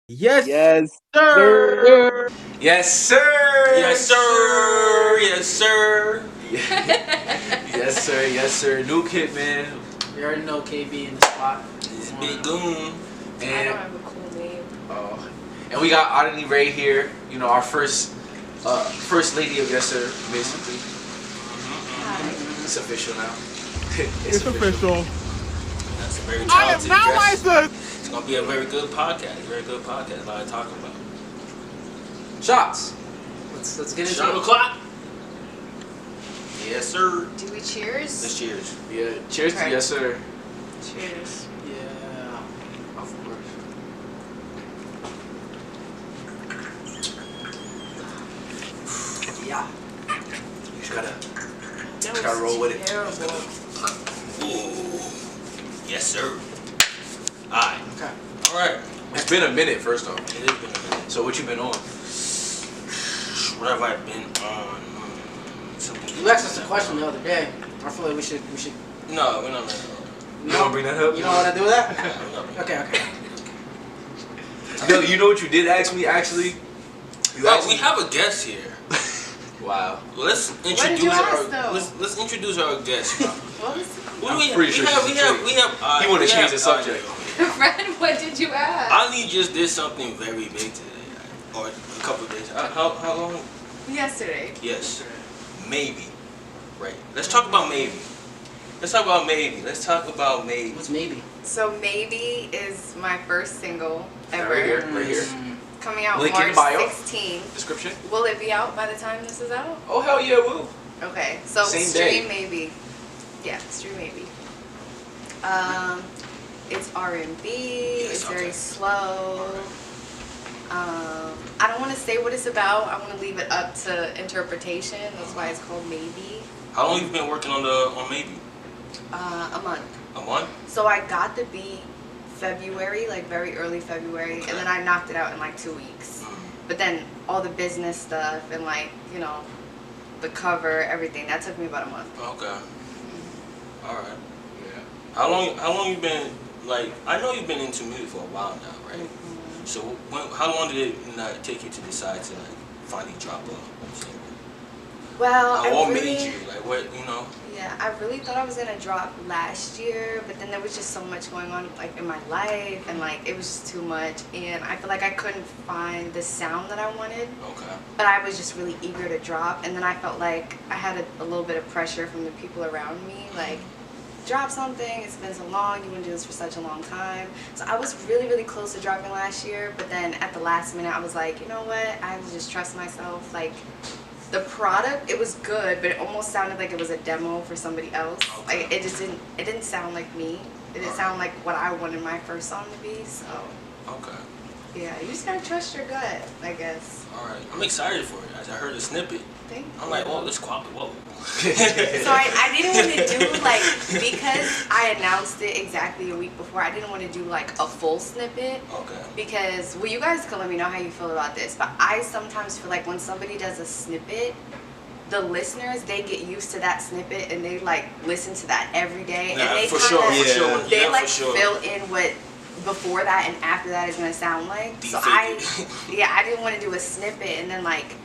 Yes, Yes, sir. sir. Yes, sir. Yes, sir. Yes, sir. Yes, sir. Yes, sir. New kid, man. You already know KB in the spot. This big goon. I don't And have a cool name. and we got Adunni Rae here. You know, our first lady of Yes, sir. Basically, Hi. it's official now. It's official. That's a very I am talented now guest. licensed. It's gonna be a very good podcast. Very good podcast. A lot to talk about. Shots. Let's get into Shot it. o'clock. Yes, sir. Do we cheers? Let's cheers. Yeah. Cheers to Okay. Yes, sir. Cheers. Yeah. Of course. Yeah. You just gotta. That Just gotta roll with it. terrible. Ooh. Yes, sir. Alright. Okay. Alright. It's been a minute, first off. It has been a minute. So what you been on? What have I been on? Something. You asked us a question the other day. I feel like we should. No, we're not gonna. You don't bring that up? You don't want to do that? We're not gonna- Okay. No, you know what you did ask me actually? You Well, asked we me. have a guest here. Wow. Let's did introduce you our. ask, though? Let's introduce our guest. What was What I'm do we pretty we sure have? she's We a have. chick. We have. He wanna we change have- the subject. Fred, what did you ask? Ali just did something very big today, or a couple of days. How long? Yesterday. Yes, maybe. Right. Let's talk about maybe. Let's talk about maybe. Let's talk about maybe. What's maybe? So Maybe is my first single ever. Right here. Right here. Coming out Link in March bio. 16th. Description. Will it be out by the time this is out? Oh hell yeah, woo. Okay, so Same stream day. Maybe. Yeah, stream Maybe. It's R&B. It's okay. very slow. I don't want to say what it's about. I want to leave it up to interpretation. That's why it's called Maybe. How long you been working on maybe? A month. A month? So I got the beat February, like very early February, Okay. and then I knocked it out in like 2 weeks. But then all the business stuff and like, you know, the cover, everything, that took me about a month. Okay. All right. Yeah. How long you been like? I know you've been into music for a while now, right? So how long did it take you to decide to like finally drop a single? Well, What I made really, you like what you know? yeah, I really thought I was gonna drop last year, but then there was just so much going on like in my life, and like it was just too much, and I feel like I couldn't find the sound that I wanted. Okay. But I was just really eager to drop, and then I felt like I had a little bit of pressure from the people around me, like, drop something, it's been so long, you want to do this for such a long time. So I was really, really close to dropping last year, but then at the last minute I was like, you know what, I have to just trust myself. Like, the product, it was good, but it almost sounded like it was a demo for somebody else. Okay. Like, it didn't sound like me. It didn't sound like what I wanted my first song to be, so Okay. yeah, you just gotta trust your gut, I guess. All right. I'm excited for it. I heard a snippet. Thank I'm you. like, oh, this quality. Whoa. So I didn't want to do like, because I announced it exactly a week before, I didn't want to do like a full snippet, Okay. because, well, you guys can let me know how you feel about this, but I sometimes feel like when somebody does a snippet, the listeners, they get used to that snippet and they like listen to that every day, Yeah, and they for kinda, sure. Yeah. For sure. they yeah, like for sure. fill in what before that and after that is going to sound like. So Defake it. yeah, I didn't want to do a snippet and then like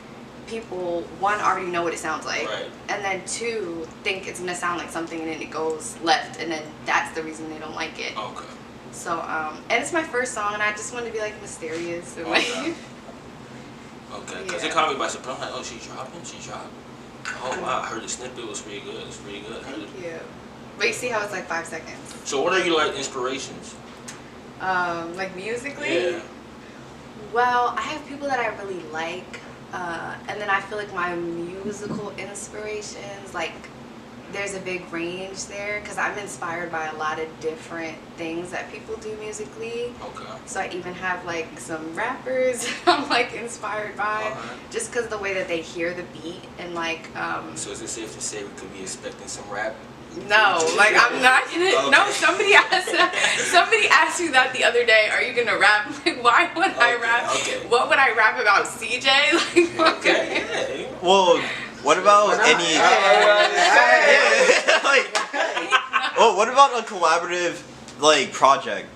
people, one, already know what it sounds like, Right. and then two, think it's gonna sound like something and then it goes left, and then that's the reason they don't like it. Okay. So and it's my first song, and I just want to be like mysterious and like Okay. Okay. Because Yeah. it caught me by surprise. I'm like, oh, she's dropping. She dropped. Oh wow! I heard the snippet was pretty good. It's pretty good. I heard thank it. you. But you see how it's like 5 seconds. So what are your like inspirations? Like musically. Yeah. Well, I have people that I really like, and then I feel like my musical inspirations, like, there's a big range there, because I'm inspired by a lot of different things that people do musically. Okay. So I even have like some rappers I'm like inspired by, Alright. just because the way that they hear the beat and like, So is it safe to say we could be expecting some rap? no, like I'm not gonna. Okay. No, somebody asked me that the other day. Are you gonna rap? Like, why would I Okay, rap? okay. What would I rap about, CJ? Like, Okay. Yeah. Well, what about Why not? any? Hey. Like, oh, what about a collaborative like project?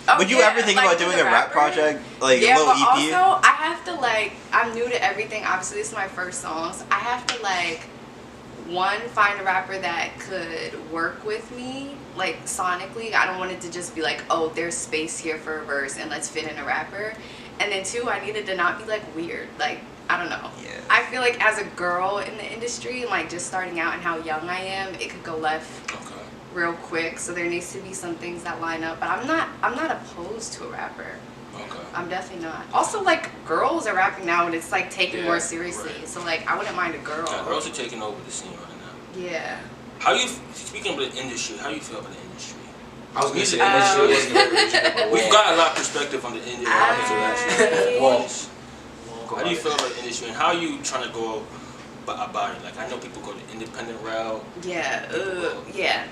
Oh, Would you yeah, ever think like, about with doing the a rap rapper? project, like Yeah, a little but EP? also I have to like, I'm new to everything. Obviously, this is my first song, so I have to like, one, find a rapper that could work with me, like sonically. I don't want it to just be like, oh, there's space here for a verse and let's fit in a rapper. And then two, I needed to not be like weird. Like, I don't know. Yeah. I feel like as a girl in the industry, like just starting out and how young I am, it could go left Okay. real quick. So there needs to be some things that line up. But I'm not opposed to a rapper. Okay. I'm definitely not. Also, like, girls are rapping now and it's like taken Yeah, more seriously. right. So like, I wouldn't mind a girl. Yeah, girls are taking over the scene right now. Yeah. How you speaking of the industry? How you feel about the industry? I was gonna say Um, industry wasn't gonna We've got a lot of perspective on the industry. I- How do you feel about the industry and how are you trying to go about it? Like I know people go the independent route. Yeah. Yeah.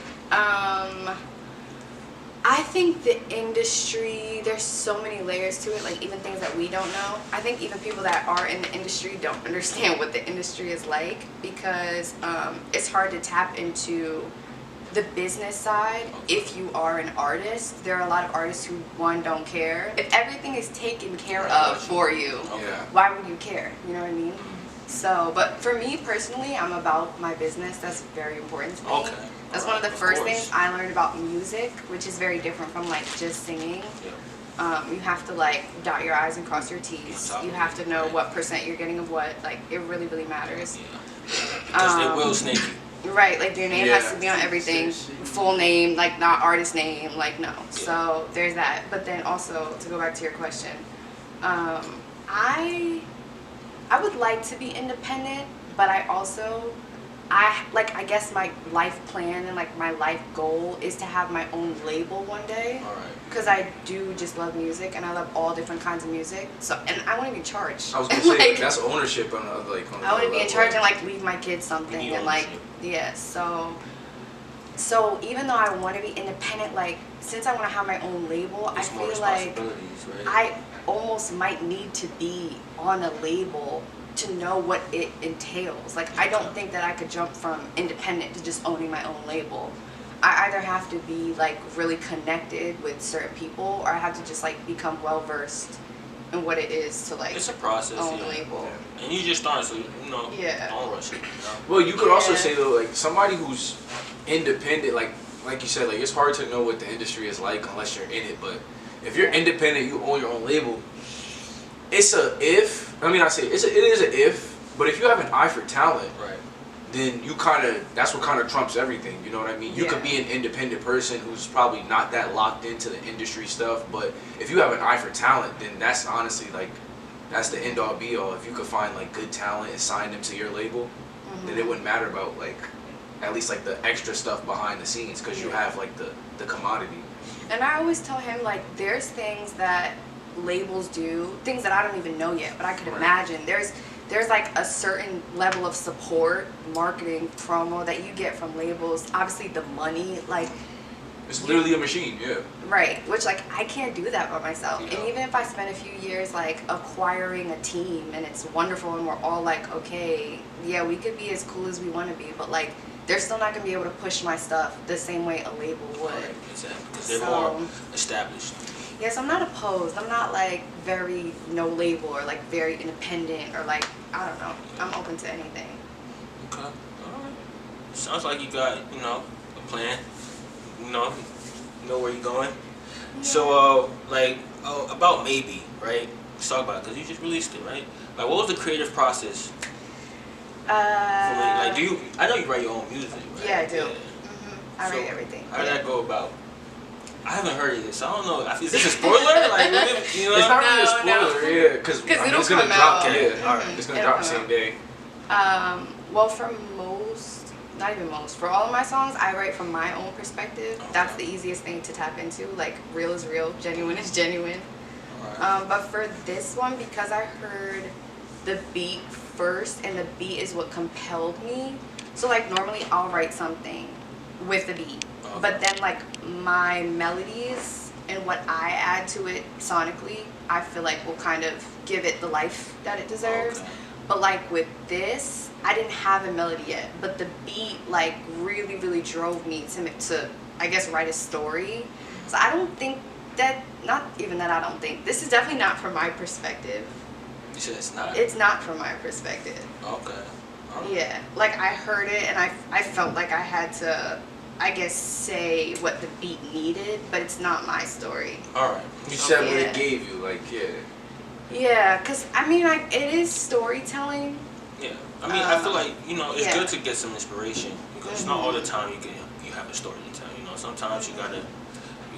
I think the industry, there's so many layers to it, like even things that we don't know. I think even people that are in the industry don't understand what the industry is like because it's hard to tap into the business side if you are an artist. There are a lot of artists who, one, don't care. If everything is taken care of for you, Yeah. why would you care? You know what I mean? So, but for me personally, I'm about my business. That's very important to me. Okay. That's one of the Of first course. things I learned about music, which is very different from like just singing. Yeah. You have to like dot your I's and cross your T's. On top You of have it, to know right. what percent you're getting of what. Like it really, really matters. Yeah. Because they will snake you. Right, like your name has Yeah. to be on everything. Full name, like not artist name, like no. So there's that. But then also to go back to your question, I would like to be independent, but I guess my life plan and like my life goal is to have my own label one day. All right. Because I do just love music and I love all different kinds of music. So and I want to be in charge. I was gonna And, say like, that's ownership on the like. On I want to be in level. charge and like leave my kids something need and like ownership. so even though I want to be independent, like since I want to have my own label, There's I more feel like responsibilities, right? I almost might need to be on a label to know what it entails. Like I don't think that I could jump from independent to just owning my own label. I either have to be like really connected with certain people or I have to just like become well versed in what it is to like It's a process, own yeah. a label. And you just started, so you know, Yeah. don't rush it. You know? Well, you could also Yeah. say though, like somebody who's independent, like you said, like it's hard to know what the industry is like unless you're in it. But if you're independent, you own your own label. It's a if. I mean, I say it is a if. But if you have an eye for talent, Right. then that's what kind of trumps everything. You know what I mean? You could be an independent person who's probably not that locked into the industry stuff, but if you have an eye for talent, then that's honestly like that's the end all be all. If you could find like good talent and sign them to your label, then it wouldn't matter about like at least like the extra stuff behind the scenes because you have like the commodity. And I always tell him like there's things that labels do, things that I don't even know yet, but I could imagine. There's like a certain level of support, marketing, promo that you get from labels. Obviously the money, like It's literally a machine, yeah. right, which like I can't do that by myself. Yeah. And even if I spend a few years like acquiring a team and it's wonderful and we're all like, okay, yeah, we could be as cool as we want to be, but like they're still not gonna be able to push my stuff the same way a label would. Right. Exactly. Because they're So- more established. Yes, I'm not opposed. I'm not like very no label or like very independent or like I don't know. I'm open to anything. Okay. Alright. Sounds like you got, you know, a plan. You know where you're going. So, about Maybe, right? Let's talk about it, because you just released it, right? Like, what was the creative process for like, I know you write your own music, right? Yeah, I do. I So, write everything. How did that go about? I haven't heard of this, so I don't know. Is this a spoiler? Like, you know? It's not really a No, spoiler, yeah, because it'll it's gonna come drop. out. Yeah, Mhm. it's gonna It'll drop the come same out. day. Well, for most, not even most, for all of my songs, I write from my own perspective. That's the easiest thing to tap into. Like, real is real, genuine is genuine. Alright. But for this one, because I heard the beat first, and the beat is what compelled me. So, like, normally I'll write something with the beat. Okay. But then, like, my melodies and what I add to it sonically, I feel like will kind of give it the life that it deserves. Okay. But like with this, I didn't have a melody yet, but the beat like really, really drove me to I guess write a story. So I don't think that not even that I don't think. This is definitely not from my perspective. You said it's not. It's not from my perspective. Okay. Yeah, like I heard it and I felt like I had to, I guess, say what the beat needed, but it's not my story. All right. You said what Yeah. it gave you, like, yeah. Yeah, cause I mean, like it is storytelling. Yeah. I mean, I feel like it's yeah. good to get some inspiration because it's not all the time you have a story to tell. Sometimes you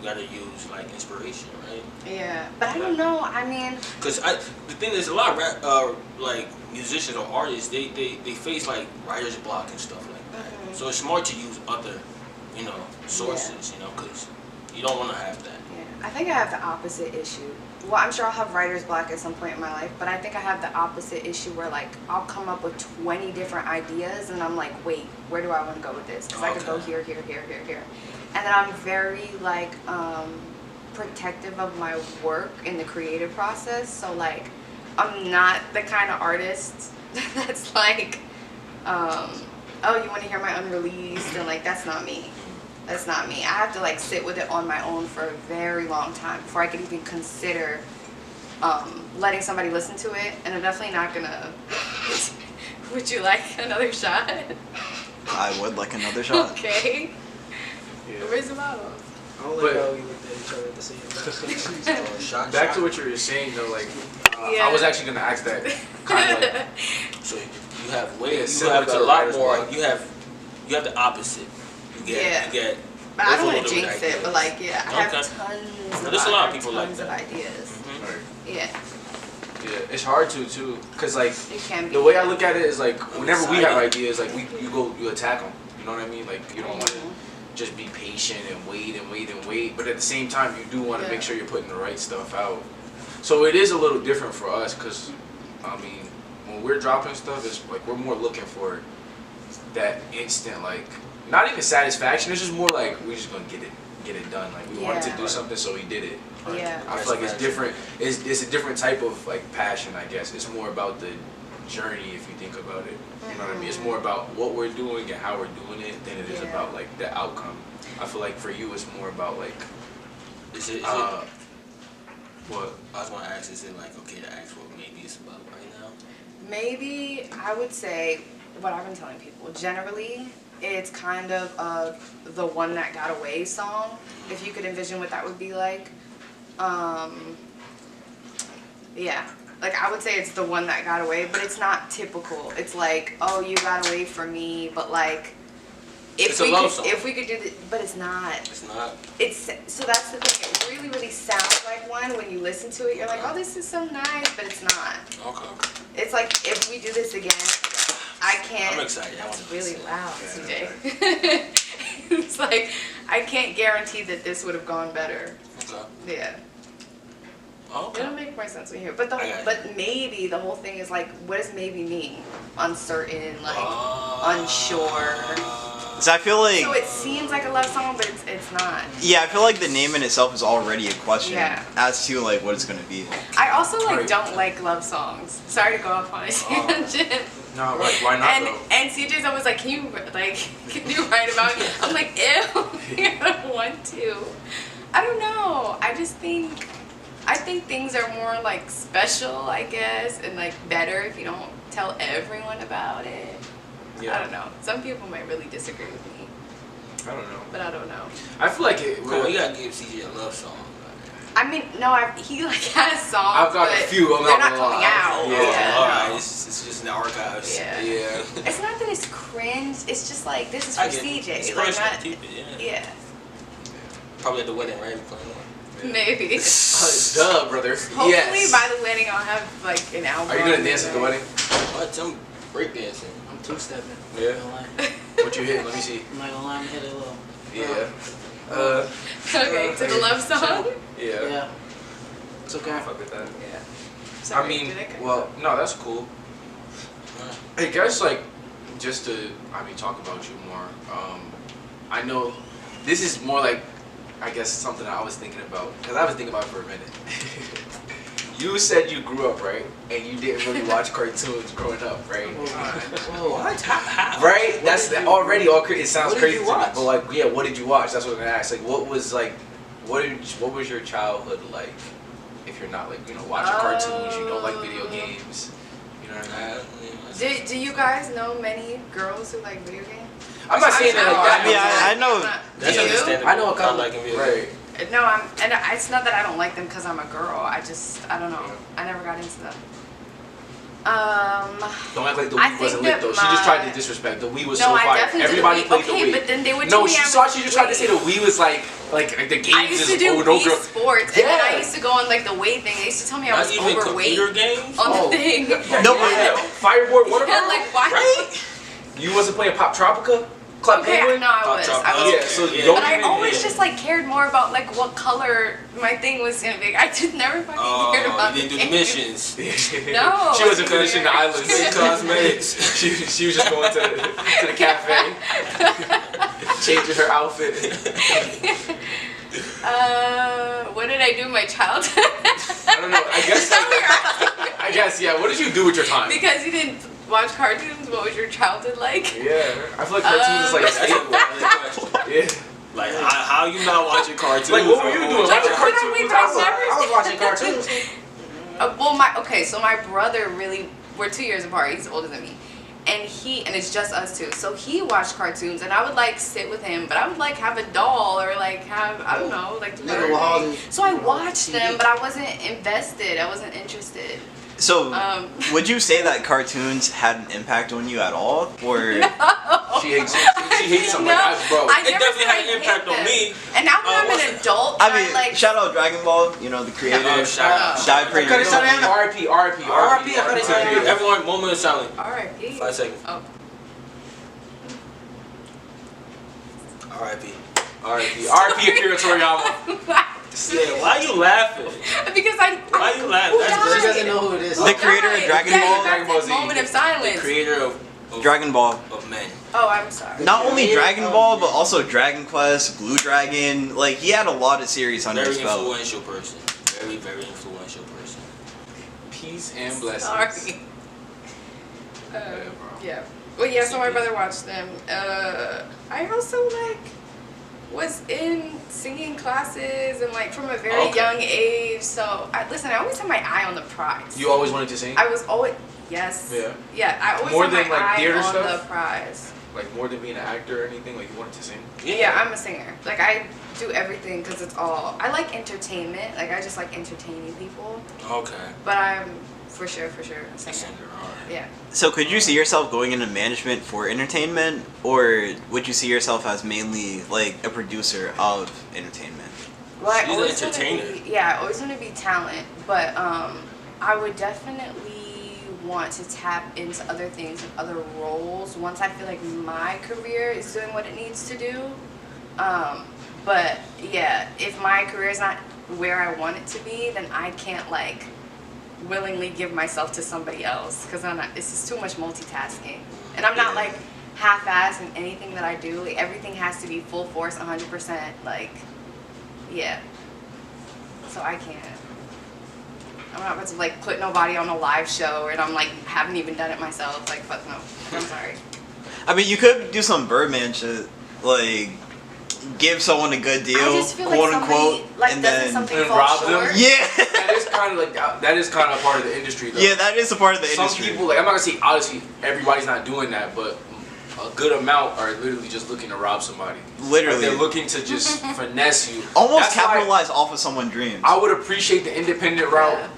gotta use like inspiration, right? Yeah, but I don't know. I mean, Because the thing is, a lot of rap, like musicians or artists, they face like writer's block and stuff like that. So it's smart to use other, sources, because you don't want to have that. yeah, I think I have the opposite issue. Well, I'm sure I'll have writer's block at some point in my life, but I think I have the opposite issue where like I'll come up with 20 different ideas and I'm like, wait, where do I want to go with this? Because I could go here, here, here, here, here. And then I'm very like protective of my work in the creative process. So like I'm not the kind of artist that's like, oh, you want to hear my unreleased? And like that's not me. That's not me. I have to like sit with it on my own for a very long time before I can even consider letting somebody listen to it. And I'm definitely not gonna. Would you like another shot? I would like another shot. Okay. Yeah. Where's the bottle? I only know we looked at each other at the same time. Shot. Back to what you were saying though, like, Yeah. I was actually gonna ask that kind of like, So you have way, Yeah, you similar have to a lot writer's more. block. You have the opposite. You get. But I don't want overloaded to jinx with it. But ideas. like, yeah, I have Okay. tons. There's a lot of people like tons that. of ideas. right. Yeah, Yeah, it's hard to too, cause like it can be. the way I look at it is like whenever we have Exciting. ideas, like you attack them. You know what I mean? Like you don't want to just be patient and wait and wait and wait, but at the same time you do want to make sure you're putting the right stuff out. So it is a little different for us, cause I mean when we're dropping stuff, it's like we're more looking for that instant, like not even satisfaction. It's just more like we're just gonna get it done. Like we wanted to do something, so we did it. Yeah. I feel like it's different. It's a different type of like passion, I guess. It's more about the journey if you think about it. You know what I mean? It's more about what we're doing and how we're doing it than it is about like the outcome. I feel like for you, it's more about like. Is it? What? I was gonna ask. Is it like okay to ask what maybe it's about right now? Maybe I would say what I've been telling people. Generally, it's kind of the One That Got Away song. If you could envision what that would be like. Yeah. Like I would say it's the one that got away, but it's not typical. It's like, oh, you got away from me, but like It's a love song. if we could do this, but it's not. It's not. It's so that's the thing. It really, really sounds like one when you listen to it. You're like, oh, this is so nice, but it's not. Okay. It's like if we do this again, I can't. I'm excited. That's really loud, CJ. It's like I can't guarantee that this would have gone better. Okay. Yeah. Okay. It'll make more sense when you hear it. I got But maybe the whole thing is like, what does maybe mean? Uncertain, like unsure. So I feel like So it seems like a love song, but it's not. yeah, I feel like the name in itself is already a question Yeah. as to like what it's gonna be. I also like don't like love songs. Sorry to go off on a tangent. No, like why not though? And CJ's always like, can you write about me? I'm like, ew, I don't want to. I don't know. I think things are more like special, I guess, and like better if you don't tell everyone about it. Yeah. I don't know. Some people might really disagree with me, I don't know. but I don't know. I feel like it. Cool, you gotta give CJ a love song. I mean, no, he like has songs. I've got a but few. I'm they're not not gonna coming lie. out. Yeah. Alright, it's just in the archives. Yeah. Yeah. It's not that it's cringe. It's just like this is for I get it. CJ. It's Like personal. not, Keep it, yeah. yeah, Probably at the wedding, right? We playing one. maybe. Duh, brother. Hopefully Yes. by the wedding I'll have like an album. Are you gonna dance at the wedding? What? Some breakdancing. I'm two-stepping. Yeah. I'm not gonna lie. What you hit? Let me see. I'm not gonna lie, I'm hitting low. Yeah. Okay, to the love song. Yeah. Yeah. It's okay. I fuck with that. Yeah. I Sorry, mean, did I cut well, no, that's cool. Hey guys, like, just to, talk about you more. I know this is more like, I guess, something I was thinking about, because I was thinking about it for a minute. You said you grew up, right? And you didn't really watch cartoons growing up, right? Whoa. What? How? Right? That's did you- already all. It sounds What did crazy you to me. watch? But like, yeah, what did you watch? That's what I'm gonna ask. Like, what was like, what was your childhood like? If you're not like watching cartoons, you don't like video games. You know what I mean? Do you guys know many girls who like video games? I'm not saying that like that. I mean, I know. That's Do you? understandable. I know a couple. Like video Right. No, it's not that I don't like them because I'm a girl. I don't know. I never got into them. Don't act like the I Wii think wasn't lit that though. She just tried to my- disrespect. The Wii was No, so I fire. definitely Everybody did the Wii. played the Okay, Wii. but then they would No, tell me she I'm saw. She just tried to Wii. say the Wii was like the games. I used to do no Wii girl. Sports, and then I Yeah. used to go on like the weight thing. They used to tell me I Not was even overweight computer games. on Oh. the thing. No, Yeah, Fireboard Water. Yeah, like why? Right? You wasn't playing Pop Tropica? Club Okay, Penguin? no, I was. Yeah, so Yeah. don't But I even- always yeah. just like cared more about like what color my thing was gonna be. I just never fucking cared about You didn't do the game. missions. No, She wasn't finishing the weird. islands. Cosmetics. She was just going to the cafe, changing her outfit. What did I do in my childhood? I don't know. I guess yeah. What did you do with your time? Because you didn't watch cartoons, what was your childhood like? Yeah, I feel like cartoons is like a That's a staple. valid question. Yeah. Like, how you not watching cartoons? Like, what were you doing? Like, Watching what cartoons? we I was watching cartoons. So my brother we're 2 years apart. He's older than me, and it's just us two. So he watched cartoons, and I would like sit with him, but I would like have a doll or like have I don't know like do Nigga other will all things. the- So I watched TV. them, but I wasn't invested. I wasn't interested. So, would you say that cartoons had an impact on you at all, or? She hates them like bro. I It never definitely said had I an impact hate on them. me. And now that I'm an adult, I mean, like shout out Dragon Ball. You know the creator. Oh, shout out. Died pretty Akane recently. Sarayama. R.I.P. R.I.P. R.I.P. Akane Sarayama. Everyone, moment of silence. R.I.P. 5 seconds. Oh. R.I.P. R.I.P. R.I.P. Akira Toriyama. Yeah, why you laughing? Because Why you laughing? Who That's died? She great. doesn't know who it is. The creator of Dragon Ball? You Dragon Ball guys Z. did moment of silence. Creator of Dragon Ball. of men. Oh, I'm sorry. Not only creator Dragon of- Ball, but also Dragon Quest, Blue Dragon. Like he had a lot of series under Very his belt. influential person. Very, very influential person. Peace and blessings. Sorry. Yeah, bro. Yeah. Well, yeah. So my brother watched them. I also like was in singing classes and like from a very Okay. young age. So I always had my eye on the prize. You always wanted to sing? I was always yes. Yeah. Yeah. I always More had than, my like, eye theater on stuff? the prize. Like more than being an actor or anything? Like you wanted to sing? Yeah, I'm a singer. Like I do everything because it's all. I like entertainment. Like I just like entertaining people. Okay. But I'm for sure a A singer. singer, alright. Yeah. So could you see yourself going into management for entertainment, or would you see yourself as mainly like a producer of entertainment? Well, I She's an always wanna entertainer. I always want to be talent, but I would definitely want to tap into other things and other roles once I feel like my career is doing what it needs to do. But yeah, if my career is not where I want it to be, then I can't like willingly give myself to somebody else because it's just too much multitasking, and I'm not like half-assed in anything that I do. Like everything has to be full force, 100%. Like, yeah. So I can't. I'm not about to like put nobody on a live show and I'm like haven't even done it myself. Like, fuck no. I'm sorry. I mean, you could do some Birdman shit, like give someone a good deal, I just feel quote like somebody unquote, like and doesn't then something and fall rob them? short. yeah, That is kind of like that is kind of part of the industry though. yeah, that is a part of the Some industry. people like I'm not gonna say obviously everybody's not doing that, but a good amount are literally just looking to rob somebody. Literally. Like, they're looking to just finesse you. Almost That's why capitalize off of someone's dreams. I would appreciate the independent route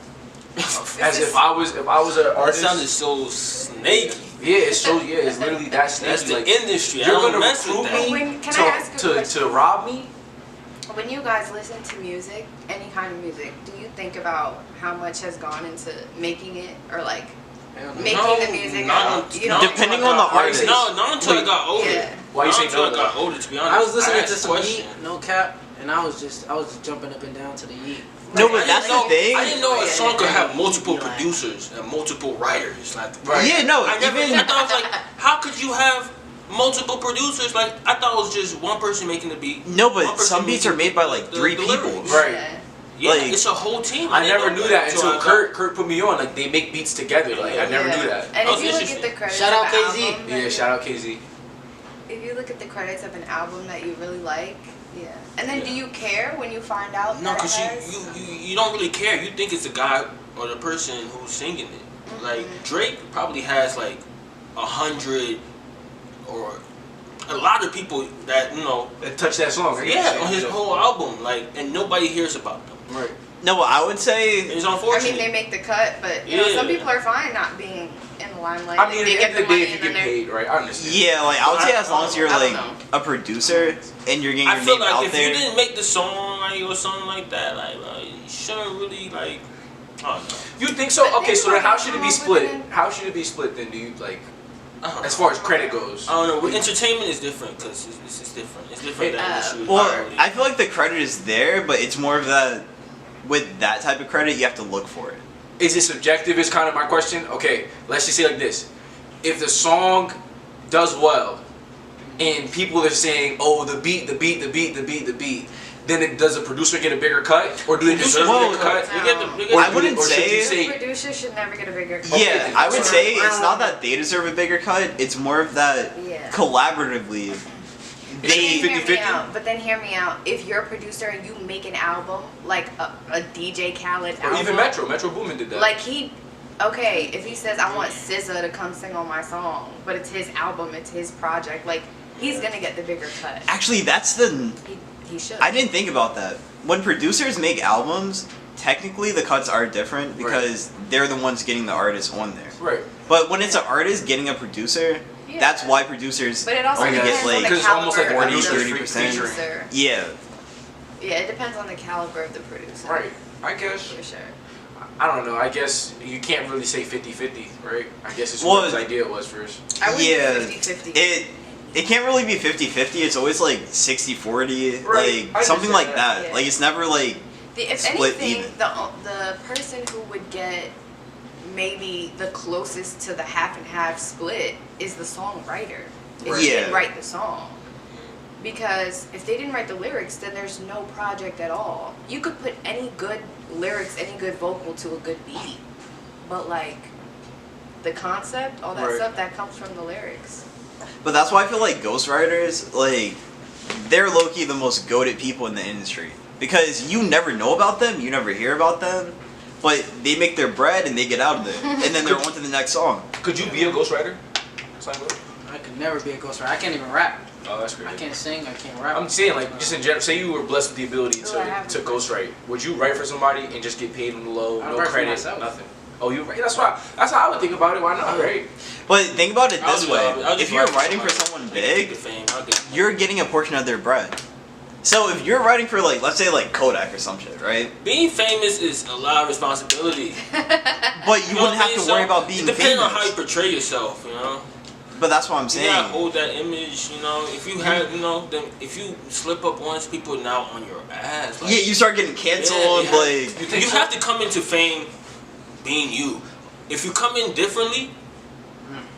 Yeah. as if I was an That artist. sounded so snaky. It's literally that snaky. That's the like, industry. I you're don't gonna mess with recruit that. me When- can I ask you a question? to rob me? When you guys listen to music, any kind of music, do you think about how much has gone into making it or like making the music? Depending on the artist. Not until I Wait. got older. Yeah. Why you Not say until I no? got older, to be honest. I was listening to asked some questions. Yeet, no cap, and I was just jumping up and down to the Yeet. No, Like, but that's the thing. I didn't know a song could have multiple Right. producers and multiple writers. Like, Right. Yeah, no, I thought even it was like, how could you have multiple producers? Like, I thought it was just one person making the beat. no, one but person some beats are made by like the 3 lyrics. people. Right. Yeah, Like- it's a whole team. I didn't never know knew that until until I got- Kurt put me on. Like they make beats together. Like I never knew that. And Oh, if you look at interesting. the credits Shout of out an KZ. album, Yeah, shout out KZ. if you look at the credits of an album that you really like, Yeah. And then do you care when you find out No, that it because has? you don't really care. You think it's the guy or the person who's singing it. Like Drake probably has like 100 or a lot of people that That touch that song. Right? yeah, on his whole album, like, and nobody hears about them. Right. No, I would say It's I unfortunate. mean, they make the cut, but you know, some Yeah. people are fine not being in the limelight. I mean, at they the end of the day, money if you and get then paid, right? I understand. yeah, like I would say as long as you're I don't like know. a producer and you're getting I your feel name like out if there. you didn't make the song like or something like that, like you shouldn't really like. I don't know. You think so? But Okay, so then think how about should it how be we're split? gonna- How should it be split then? Do you like, I don't as know. far as credit goes? I don't know. With entertainment is different because it's different. It's different than industry. Well, I feel like the credit is there, but it's more of that. With that type of credit, you have to look for it. Is it subjective? Is kind of my question. Okay, let's just say like this: if the song does well, and people are saying, "Oh, the beat," then does the producer get a bigger cut, or do they deserve Well, a bigger cut? You get the, you get Or I do wouldn't or should you say- The producer should never get a bigger cut. Okay, Yeah, I would that's say what I'm- it's not that they deserve a bigger cut. It's more of that Yeah. collaboratively. It should be They, Hear me 50-50? out, but then hear me out. If you're a producer and you make an album, like a DJ Khaled Or album, even Metro Boomin did that. like okay, if he says I want SZA to come sing on my song, but it's his album, it's his project, like he's gonna get the bigger cut. actually, that's the. He should. I didn't think about that. When producers make albums, technically the cuts are different because they're the ones getting the artist on there. right. But when it's an artist getting a producer, Yeah. that's why producers But it also only depends get on like the Because it's almost like caliber a of the 40-30%. producer. Yeah. Yeah, it depends on the caliber of the producer. Right. I guess. For sure. I don't know. I guess you can't really say 50-50, right? I guess it's Well, what his idea was first. I would Yeah, do 50-50. It can't really be 50-50. It's always like 60-40, Right. I like something like understand that. that. Like it's never like If split anything, even. the person who would get maybe the closest to the half and half split is the songwriter. If Right. they Yeah. didn't write the song. Because if they didn't write the lyrics, then there's no project at all. You could put any good lyrics, any good vocal to a good beat, but like the concept, all that Right. stuff, that comes from the lyrics. But that's why I feel like ghostwriters, like, they're low-key the most goated people in the industry. Because you never know about them, you never hear about them, but they make their bread and they get out of there. And then they're on to the next song. Could you be a ghostwriter? I could never be a ghostwriter. I can't even rap. Oh, that's I crazy. can't sing. I can't rap. I'm saying, like, just in general, say you were blessed with the ability Ooh, I have to one. ghostwrite. Would you write for somebody and just get paid on the low, I'd no write for credit, myself. nothing? Oh, you right? That's how I would think about it. Why not, right? But think about it I'll this do way. that. I'll just If you're write for writing for somebody. someone They can keep big, the fame. I'll get the you're getting a portion of their bread. So if you're writing for, like, let's say, like, Kodak or some shit, right? Being famous is a lot of responsibility. But you know what wouldn't I have mean? to worry So, about being it depends on how you famous. portray yourself, you know. But that's what I'm You saying. gotta hold that image, you know. If you have, you know, then if you slip up once, people are now on your ass. Like, Yeah, you start getting canceled, Yeah, like... you have to come into fame being you. If you come in differently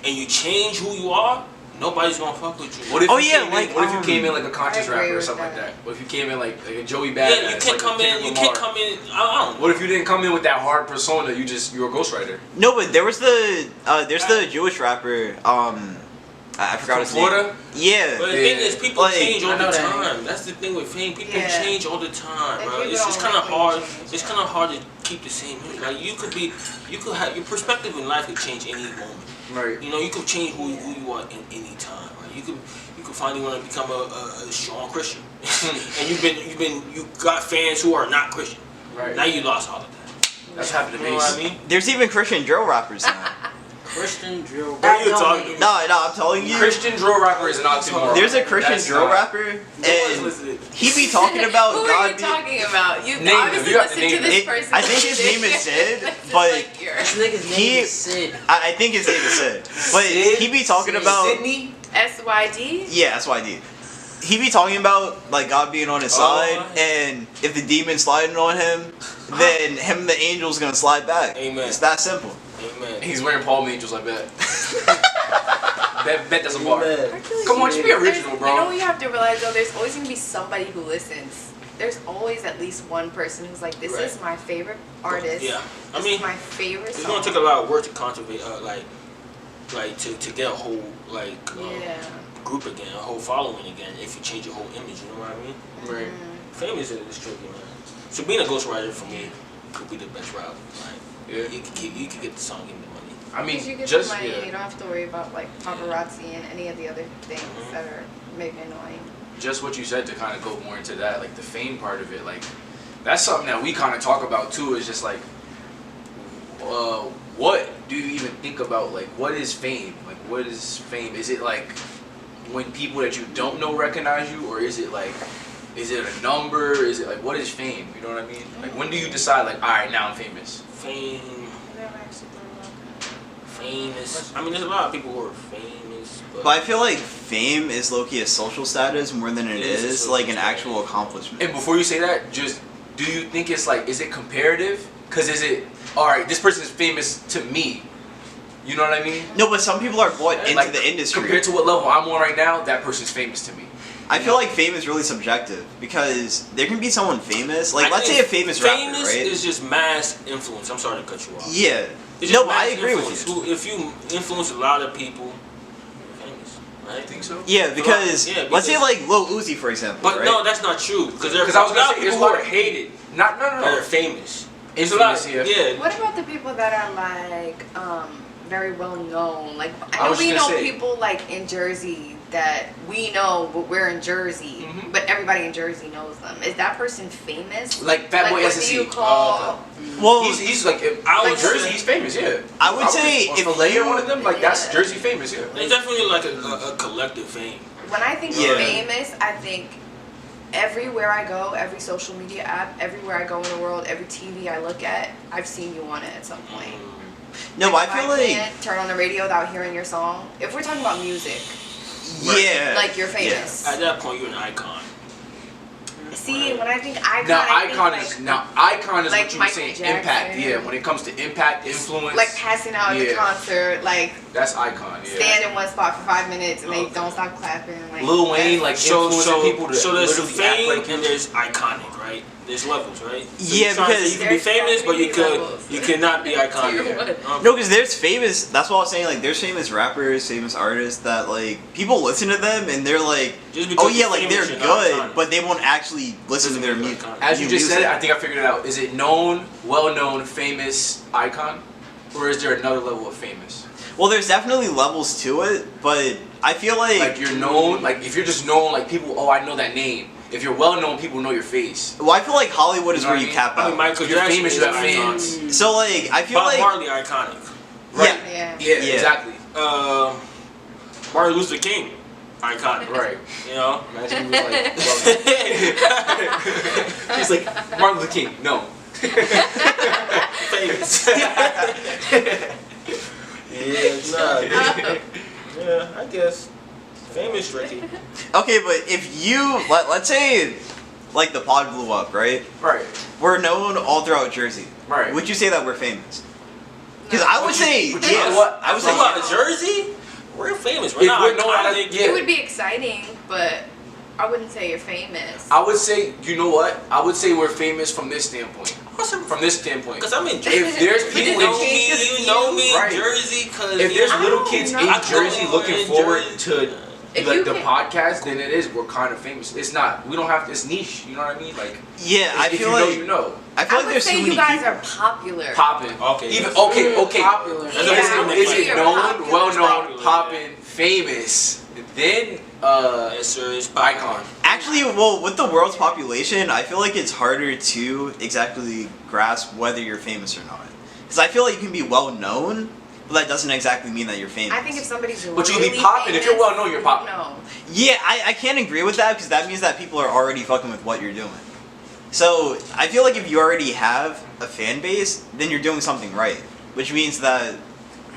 and you change who you are, nobody's gonna fuck with you. What if Oh, you yeah, came in, like, what if you came in like a I conscious agree rapper or with something like that. that? What if you came in like a Joey Badass? Yeah, you can't like come a in. Kendrick You can't Lamar? come in. I don't know. What if you didn't come in with that hard persona? You're a ghostwriter. No, but there was there's the Jewish rapper, I forgot From his Florida? name. Yeah. But the thing is, people Like, change all I know the that. time. That's the thing with fame. People Yeah. change all the time, And bro. people It's just don't kind of like hard. when you change, It's yeah. kind of hard to keep the same. Like you could have your perspective in life could change any moment. Right. You know, you could change who you are in any time. Right? You could finally want to become a strong Christian, and you got fans who are not Christian. Right. Now you lost all of that. That's happened to You know me. what I mean? There's even Christian drill rappers now. Christian drill. What are you talking about? No, I'm telling you. Christian drill rapper is an oxymoron. There's a Christian That's drill not- rapper, No one's and listening. he be talking about Who are God you being... talking about? You Name him. obviously You have to listen to name this him. person. I think his name is Sid, Just but like you're- This nigga's name He- is Sid. I think his name is Sid. But Sid? he be talking about... Sydney? SYD? Yeah, that's what I did. He be talking about, like, God being on his side, and if the demon's sliding on him, then him and the angel's gonna slide back. Amen. It's that simple. Amen. He's wearing Paul Angels, I bet. bet that's a bar. Amen. I feel like Come on, you- just be original, there's- bro. You know what you have to realize though? There's always gonna be somebody who listens. There's always at least one person who's like, this Right. is my favorite artist. Yeah. I This mean, is my favorite it's song. gonna take a lot of work to cultivate, like to get a whole like Yeah. group again, a whole following again. If you change your whole image, you know what I mean? Right. Fame is tricky, man. So being a ghostwriter for me could be the best route. Like, Yeah. you could get the song, give me the money. I mean, Because you get just the money, yeah. you don't have to worry about like paparazzi and any of the other things that are maybe annoying. Just what you said to kind of go more into that, like the fame part of it, like that's something that we kind of talk about too. Is just like, what do you even think about? Like, what is fame? Like, what is fame? Is it like when people that you don't know recognize you, or is it like, is it a number? Is it like, what is fame? You know what I mean? Like, when do you decide like, all right, now I'm famous? Fame, I've never actually thought about that. famous. I mean, there's a lot of people who are famous, But I feel like fame is low-key a social status more than it It is a is social like an status. actual accomplishment. And before you say that, just do you think it's like, is it comparative? Because is it, all right, this person is famous to me. You know what I mean? No, but some people are bought into Like, the industry. Compared to what level I'm on right now, that person's famous to me. I feel like fame is really subjective because there can be someone famous. Like, I let's say think a famous rapper, famous right? is just mass influence. I'm sorry to cut you off. Yeah. It's No, just but I mass agree with influence. you. If you influence a lot of people, you're famous, right? I think so. Yeah, because Yeah, let's say because- like Lil Uzi, for example. But right? no, that's not true. Because I was gonna say, people it's who are like- hated No. that are famous. It's a Infamous, lot. yeah. Yeah. What about the people that are like very well known? Like I I know was we just know gonna say. people like in Jersey that we know, but we're in Jersey, Mhm. but everybody in Jersey knows them. Is that person famous? Like Fat Boy what SSE. do you call? well, He's like, I in would Jersey, say- he's famous, yeah. I would say if if Malay you- or one of them, like that's Yeah. Jersey famous, yeah. It's definitely like a collective fame. When I think Yeah. famous, I think everywhere I go, every social media app, everywhere I go in the world, every TV I look at, I've seen you on it at some point. no, I If feel like can't turn on the radio without hearing your song. If we're talking about music, yeah, like you're famous. At that point, you're an icon. See, when I think icon, Now I think icon like, is icon is like what you were Michael saying. Jackson. Impact, yeah. When it comes to impact, influence, like passing out at the Yeah. concert, like that's icon, yeah. stand in one spot for 5 minutes and they Okay. don't stop clapping. Like Lil Wayne, that's- like So influencing people to so there's literally act fame like and there's iconic, right? There's levels, right? So Yeah, you're trying to say because you can be there's famous, but you definitely could levels. you cannot be iconic. Tier one. no, because there's famous. That's what I was saying. Like, there's famous rappers, famous artists that like people listen to them and they're like, Just because oh yeah, you're like famous, they're you're not good, iconic. but they won't actually listen to their Doesn't music. make it iconic. As you just said it, music. I think I figured it out. Is it known, well-known, famous icon, or is there another level of famous? Well, there's definitely levels to it, but I feel Like you're known, like if you're just known, like people, oh, I know that name. If you're well-known, people know your face. well, I feel like Hollywood is You know where what you I mean? cap I out. mean, Michael If you're Jackson famous, is you have iconic. fans. So like, I feel Bob like Marley iconic. right. Yeah. Yeah, Yeah. exactly. Martin Luther King iconic. Right. You know. Imagine he was like, well, he's like Martin Luther King. No. Famous. Yeah, I guess. Fame is tricky. Okay, but if you let's say like the pod blew up, right? Right. We're known all throughout Jersey. Right. Would you say that we're famous? Because I would Would you- say would you- yes. what? I would Talking say about yes. Jersey, we're famous. We're If not we're known iconic. as- yeah. It would be exciting, but I wouldn't say you're famous. I would say, you know what? I would say we're famous from this standpoint. Awesome. From this standpoint. Because I'm in If Jersey. there's But people then in the change is You know me Right. in Jersey because if there's little kids know. in Jersey looking in forward Jersey. to If like you the can- podcast, then it is we're kind of famous. It's not. We don't have to. It's niche. You know what I mean? Like Yeah, I if feel you know, like you know. I feel I like would there's say too you many guys people. are popular. Popping. Okay. Even okay. Popular. That's Is a it, different is thing. it known, Popular. well known, Popular, popping, famous? Then Yes, sir. It's icon. Actually, well, with the world's population, I feel like it's harder to exactly grasp whether you're famous or not. Because I feel like you can be well known, but that doesn't exactly mean that you're famous. I think if somebody's But you really can be popping. If you're famous, well known, you're popping. No. Yeah, I can't agree with that because that means that people are already fucking with what you're doing. So I feel like if you already have a fan base, then you're doing something right. Which means that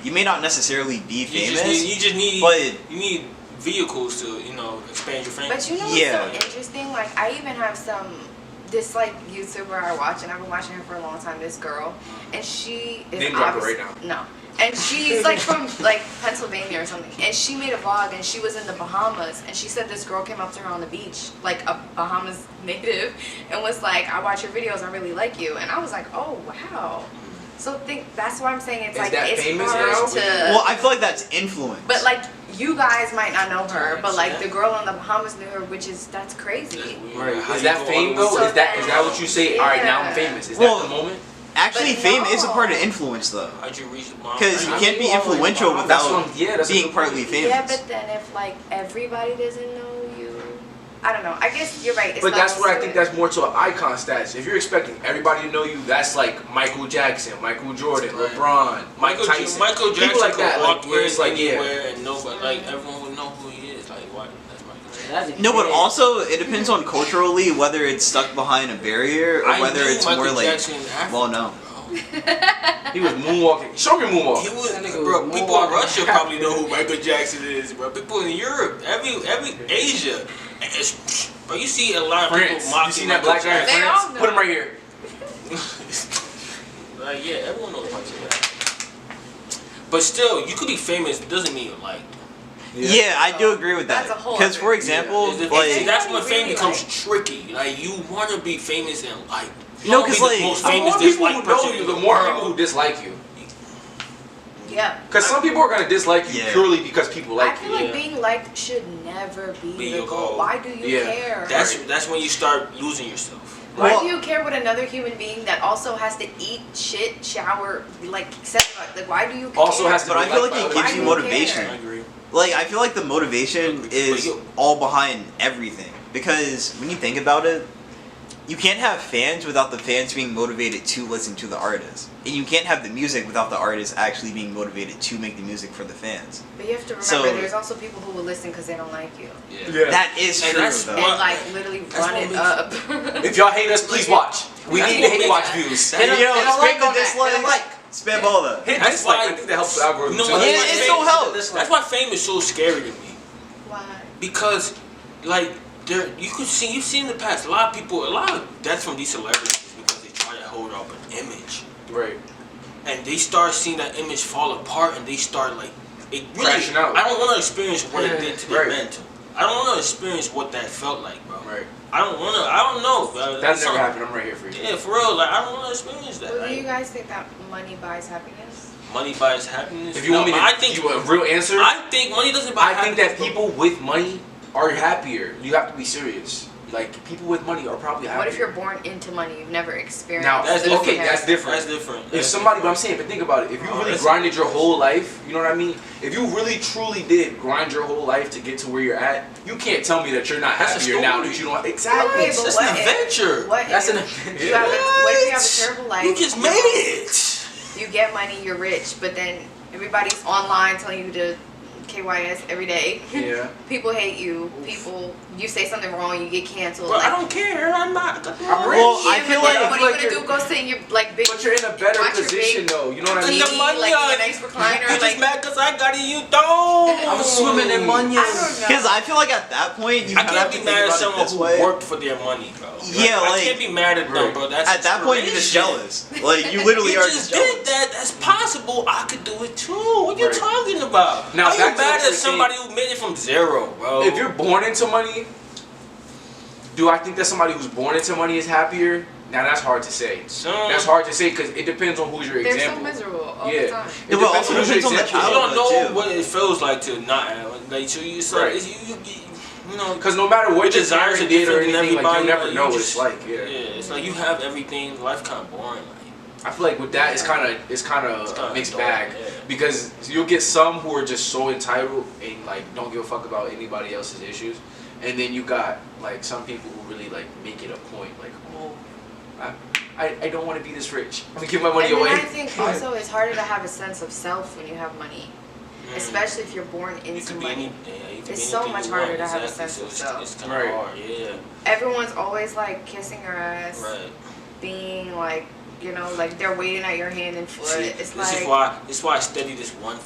you may not necessarily be famous, You just need. but You need vehicles to expand your fame. But you know what's Yeah. so interesting? Like I even have this like YouTuber I watch, and I've been watching her for a long time. This girl, and she is Name drop her obvious- right No, and she's like from like Pennsylvania or something. And she made a vlog, and she was in the Bahamas, and she said this girl came up to her on the beach, like a Bahamas native, and was like, "I watch your videos, I really like you." And I was like, "Oh wow." So that's why I'm saying it's Is like that it's famous hard now? to. Well, I feel like that's influence. But like you guys might not know her, but like the girl in the Bahamas knew her, which is that's crazy. Right. How Is you that go fame all the though? way Is that what you say? All right, now I'm Yeah. famous. Is Well, that the moment? Actually, But fame is a no. part of influence, though. How'd you reach the mom? Because you I can't mean, be all in influential Bahamas. That's without what that's a being good partly point. famous. Yeah, but then if like everybody doesn't know you, I don't know. I guess you're right. It's But that's levels where I to think it. that's more to an icon status. If you're expecting everybody to know you, that's like Michael Jackson, Michael Jordan, Right. LeBron, Michael Tyson. Michael Jackson People like that, could like walk where in it's like anywhere and nobody, like everyone would know who he is. Like what? That's Michael Jackson. No, but also it depends on culturally whether it's stuck behind a barrier or I whether knew it's Michael more like. Jackson in Africa, Well, no. bro. He was moonwalking. Show me moonwalk. He was, That nigga bro. was People in moonwalking. Russia probably know who Michael Jackson is, bro. People in Europe, every Asia, bro. You see a lot of France. people You mocking seen that Michael black guy in They France? all know. Put him right here. Like yeah, everyone knows Michael Jackson. But still, you could be famous. It doesn't mean you're liked. Yeah, I do agree with that. That's a whole Because, other- for example, See, like. that's when fame Really becomes like- tricky. Like you want to be famous and like. You No, wanna 'cause, be the like, most The famous more people who disliked know person you, in the the more world. people who dislike you. Yeah. Because some people are gonna dislike you Yeah. purely because people I like feel you. like Yeah. being liked should never be Be the your goal. goal. Why do you Yeah. care? That's when you start losing yourself. Why Well- do you care what another human being that also has to eat, shit, shower, like, like why do you care? Also has to But I be feel liked like by it other gives Why you do people. you motivation. care? I agree. Like, I feel like the motivation But is you- all behind everything. Because when you think about it, you can't have fans without the fans being motivated to listen to the artist. And you can't have the music without the artist actually being motivated to make the music for the fans. But you have to remember, So- there's also people who will listen because they don't like you. Yeah. That is And true, that's though. what- And, like, literally That's run what it makes- up. If y'all hate us, please watch. We That's need what the hate makes- watch views. Hit You know, hit a spam like the on that. Hit a dislikes, like. spam all that. Hit That's dislike. why- I think that helps the algorithm. You know too. what? Yeah, That's why it fame- still helps. That's why fame is so scary to me. Why? Because, like, you've seen in the past, a lot of deaths from these celebrities is because they try to hold up an image. Right. And they start seeing that image fall apart and they start, like, it really, Crashing out. I don't want to experience what it did to their Right. mental. I don't want to experience what that felt like, bro. Right. I don't know. That That's never something- happened. I'm right here for you. Yeah, for real. Like, I don't want to experience that. Well, do you Like, guys think that money buys happiness? money buys happiness. If you want me No, to but I think give you a real answer, I think money doesn't buy I think happiness. that people with money are happier. You have to be serious. Like, people with money are probably happier. What if you're born into money? You've never experienced Now, That's this different. okay, that's different. That's different. If That's somebody, but different. I'm saying, but think about it. If you Oh, really that's- grinded your whole life, you know what I mean? If you really truly did grind your whole life to get to where you're at, you can't tell me that you're not That's a happier now story. that you don't. Exactly. Okay, but That's what an if- adventure. What That's if an adventure. you have what if you have a terrible life? You just made it. You get money, you're rich, but then everybody's online telling you to KYS every day. Yeah. People hate you. You say something wrong, you get canceled. Well, like, I don't care. I'm not. I'm rich. Well, I yeah, feel but then like- what I are feel you like gonna do? Go sit in your like big. But you're in a better watch your position big though. You know what I TV, mean? the money like in on- your nice recliner. You like, just mad because I got it, you don't. I'm swimming in money. I don't know. Because I feel like at that point, you I kind of can't have to be think mad at about it someone this who way. worked for their money, bro. Yeah, I like- can't be mad at them, bro. That's At that point, you're just jealous. Like, you literally You are just just jealous. did that. That's possible. I could do it too. What you Right. talking about? Now, Are you back to mad what at you're somebody who made it from zero, bro? If you're born into money, do I think that somebody who's born into money is happier? Now that's hard to say. That's hard to say because it depends on who's your they're so example. miserable all Yeah. the time. It Yeah, but depends also on who's your depends on the example. you don't know childhood, too. what it feels like to not like so you so Right. it's, you know Because no matter what your your desires desires are did or different than anything, like, everybody. you'll never like, know you what just- it's like. Yeah. it's like you have everything. Life kind of boring. Like, I feel like with that, it's kind of a mixed dull, bag yeah. because you'll get some who are just so entitled and like don't give a fuck about anybody else's issues, and then you got like some people who really like make it a point, like, oh, I don't want to be this rich. I'm gonna give my money And away. then I think also it's harder to have a sense of self when you have money, especially if you're born You into could be money. you could It's be so anything much you harder want, to have a exactly. sense So of self. It's kind of Right. hard, yeah. Everyone's always like kissing your ass, Right. being like, you know, like they're waiting at your hand and foot. See, It's this like is why I study this one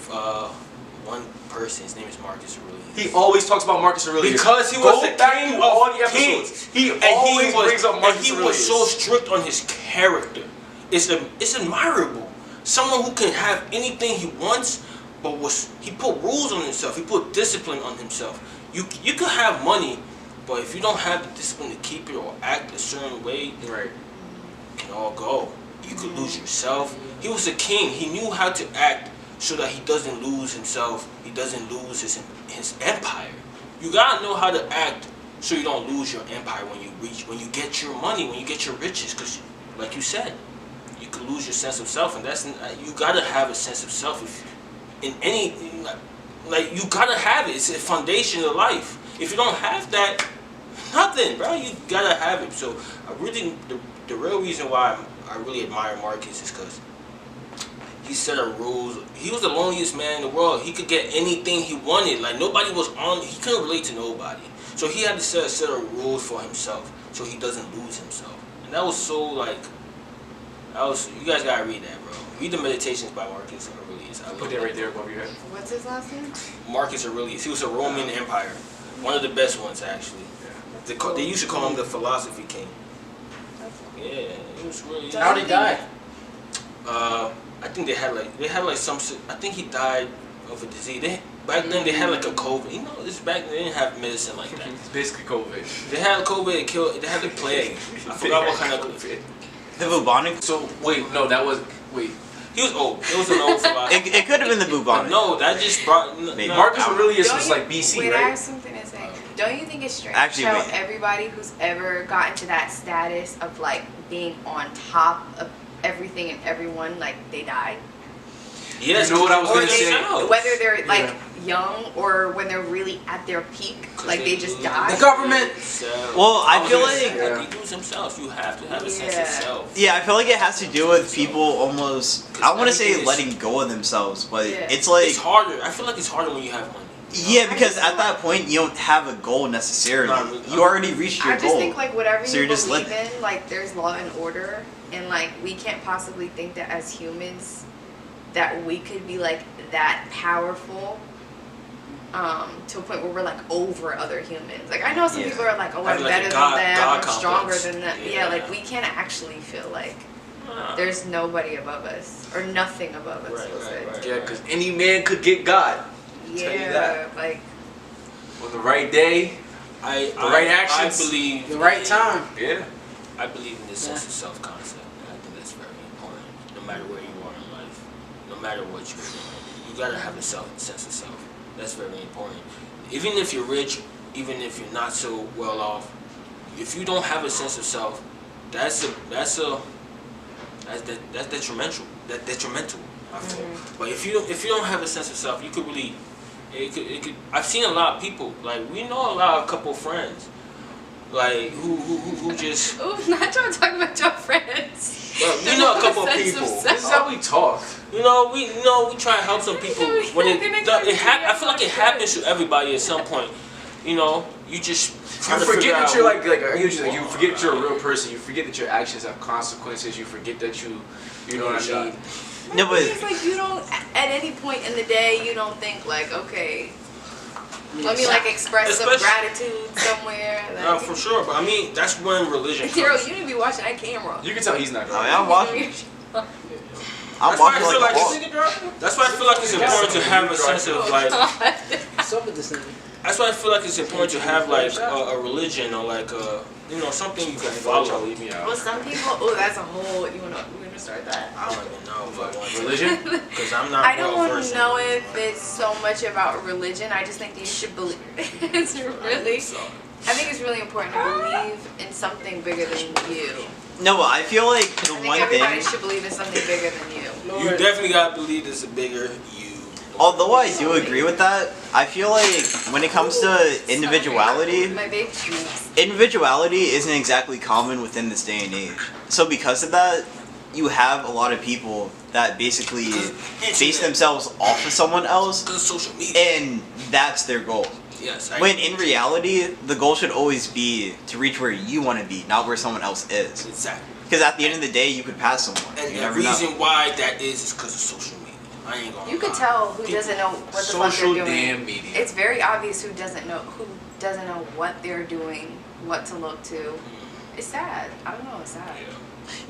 person. His name is Marcus Aurelius. He always talks about Marcus Aurelius Because he was Go the back king through of all the episodes. kings. He And always brings up Marcus and he Aurelius. was so strict on his character. It's admirable. Someone who can have anything he wants, but he put rules on himself. He put discipline on himself. You could have money, but if you don't have the discipline to keep it or act a certain way, Right. it can all go. You could lose yourself. He was a king. He knew how to act so that he doesn't lose himself. He doesn't lose his empire. You gotta know how to act so you don't lose your empire when you get your money, when you get your riches. Because, like you said, you could lose your sense of self, and you gotta have a sense of self. In any, like you gotta have it. It's a foundation of life. If you don't have that, nothing, bro. You gotta have it. So I really, the real reason why I really admire Marcus is because he set a rules. He was the loneliest man in the world. He could get anything he wanted. Like nobody was on. He couldn't relate to nobody. So he had to set a set of rules for himself, so he doesn't lose himself. And that was so like, you guys gotta read that, bro. Read the Meditations by Marcus Aurelius. I Put that right there above your head. What's his last name? Marcus Aurelius. He was a Roman Empire, one of the best ones actually. They used to call him the philosophy king. Yeah, it was really. How'd he die? I think they had like some. I think he died of a disease. Back then they had like a COVID. You know, back then they didn't have medicine like that. It's basically COVID. They had COVID. They had the plague. I forgot what kind of COVID. The bubonic. So wait, no, that was wait. He was old. It was an old philosopher. It could have been the bubonic. No, that just brought. Maybe. Marcus Aurelius Don't was you- like BC, wait, I right? have something to say. Don't you think it's strange Actually, how wait. everybody who's ever gotten to that status of like being on top of everything and everyone, like they died? Yes, You know what I was Or gonna they, say? whether they're like young or when they're really at their peak, like they just die. The government. Well, I feel gonna like say- Yeah. He lose himself. You have to have a sense of Yeah. self. yeah, I feel like it has to do with people almost. I don't want to say Everything is- letting go of themselves, but Yeah. it's like It's harder. I feel like it's harder when you have money. yeah, because I just at that point you don't have a goal necessarily. Not really. You already reached your I just goal. think like whatever So you you're just believe living. in, like there's law and order, and like we can't possibly think that as humans that we could be like that powerful to a point where we're like over other humans. Like I know some Yeah. people are like, oh, I'm Having, like, a better God- than them, God I'm stronger complex. than them. Yeah. Yeah, like we can't actually feel like there's nobody above us or nothing above us. Right, we'll say. right, right. Yeah, because any man could get God Yeah, Tell you that. like on the right day. The right actions. I believe The right time. Yeah. I believe in this sense of self concept. And I think that's very important. No matter where you are in life, no matter what you're doing, you gotta have a sense of self. That's very important. Even if you're rich, even if you're not so well off, if you don't have a sense of self, that's detrimental. That's detrimental. I feel. But if you don't have a sense of self, you could really. It could. I've seen a lot of people. Like we know a couple friends, like who just. ooh, not trying to talk about your friends. Well, we know a couple of Sense of people. self. This is how we talk. We try to help some people when I feel like it happens to everybody at some point. You know, you just try You to forget figure that out you're like you forget that you're a real person. You forget that your actions have consequences. You forget that you know what I mean. No, but It's like you don't at any point in the day you don't think like, okay, let me like express some Especially- gratitude somewhere. Like, No, for sure. But I mean, that's when religion Zero, comes. you need to be watching that camera. You can tell he's not. I mean, I'm watching. I'm That's why I watching feel like a like hawk. That's why I feel like it's important to have a sense of like. What's up with this nigga? That's why I feel like it's important to have like a religion or like something you can follow. Leave me Well, out. some people, oh, that's a whole. We're gonna start that. I don't even know if I want to. Religion? Because I'm not I well don't versed in know religion. if it's so much about religion. I just think that you should believe. It's really. So, I think it's really important to believe in something bigger than you. No, but I feel like the I think one everybody thing. should believe in something bigger than you. you definitely gotta believe there's a bigger you. Although I do agree with that, I feel like when it comes to individuality, My baby shoes. individuality isn't exactly common within this day and age. So because of that, you have a lot of people that basically base themselves off of someone else, Because social media. and that's their goal. Yes. When in reality, the goal should always be to reach where you want to be, not where someone else is. Exactly. Because at the end of the day, you could pass someone. And You the never know. reason why that is because of social media. I ain't gonna You could lie. tell who People- doesn't know what the Social fuck they're doing. damn media. It's very obvious who doesn't know what they're doing, what to look to. It's sad. I don't know. It's sad.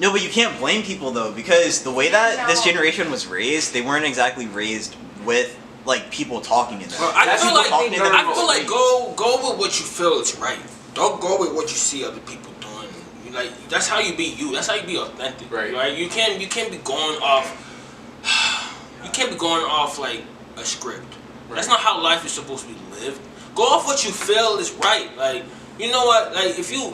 No, but you can't blame people though, because the way that this No. generation was raised, they weren't exactly raised with like people talking to them. Bro, I That's feel people like talking to them I feel on like streets. go with what you feel is right. Don't go with what you see other people doing. Like that's how you be you. That's how you be authentic. Right. You can't be going off. You can't be going off like a script. Right. That's not how life is supposed to be lived. Go off what you feel is right. Like you know what? Like if you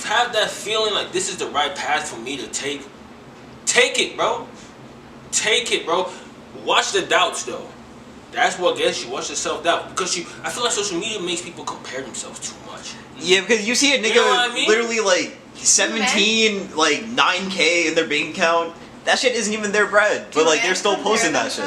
have that feeling like this is the right path for me to take it, bro. Take it, bro. Watch the doubts though. That's what gets you. Watch the self-doubt. Because I feel like social media makes people compare themselves too much. Yeah, because you see a nigga You know what I mean? literally like 17, like 9K in their bank account. That shit isn't even their bread, but like they're still posting that shit.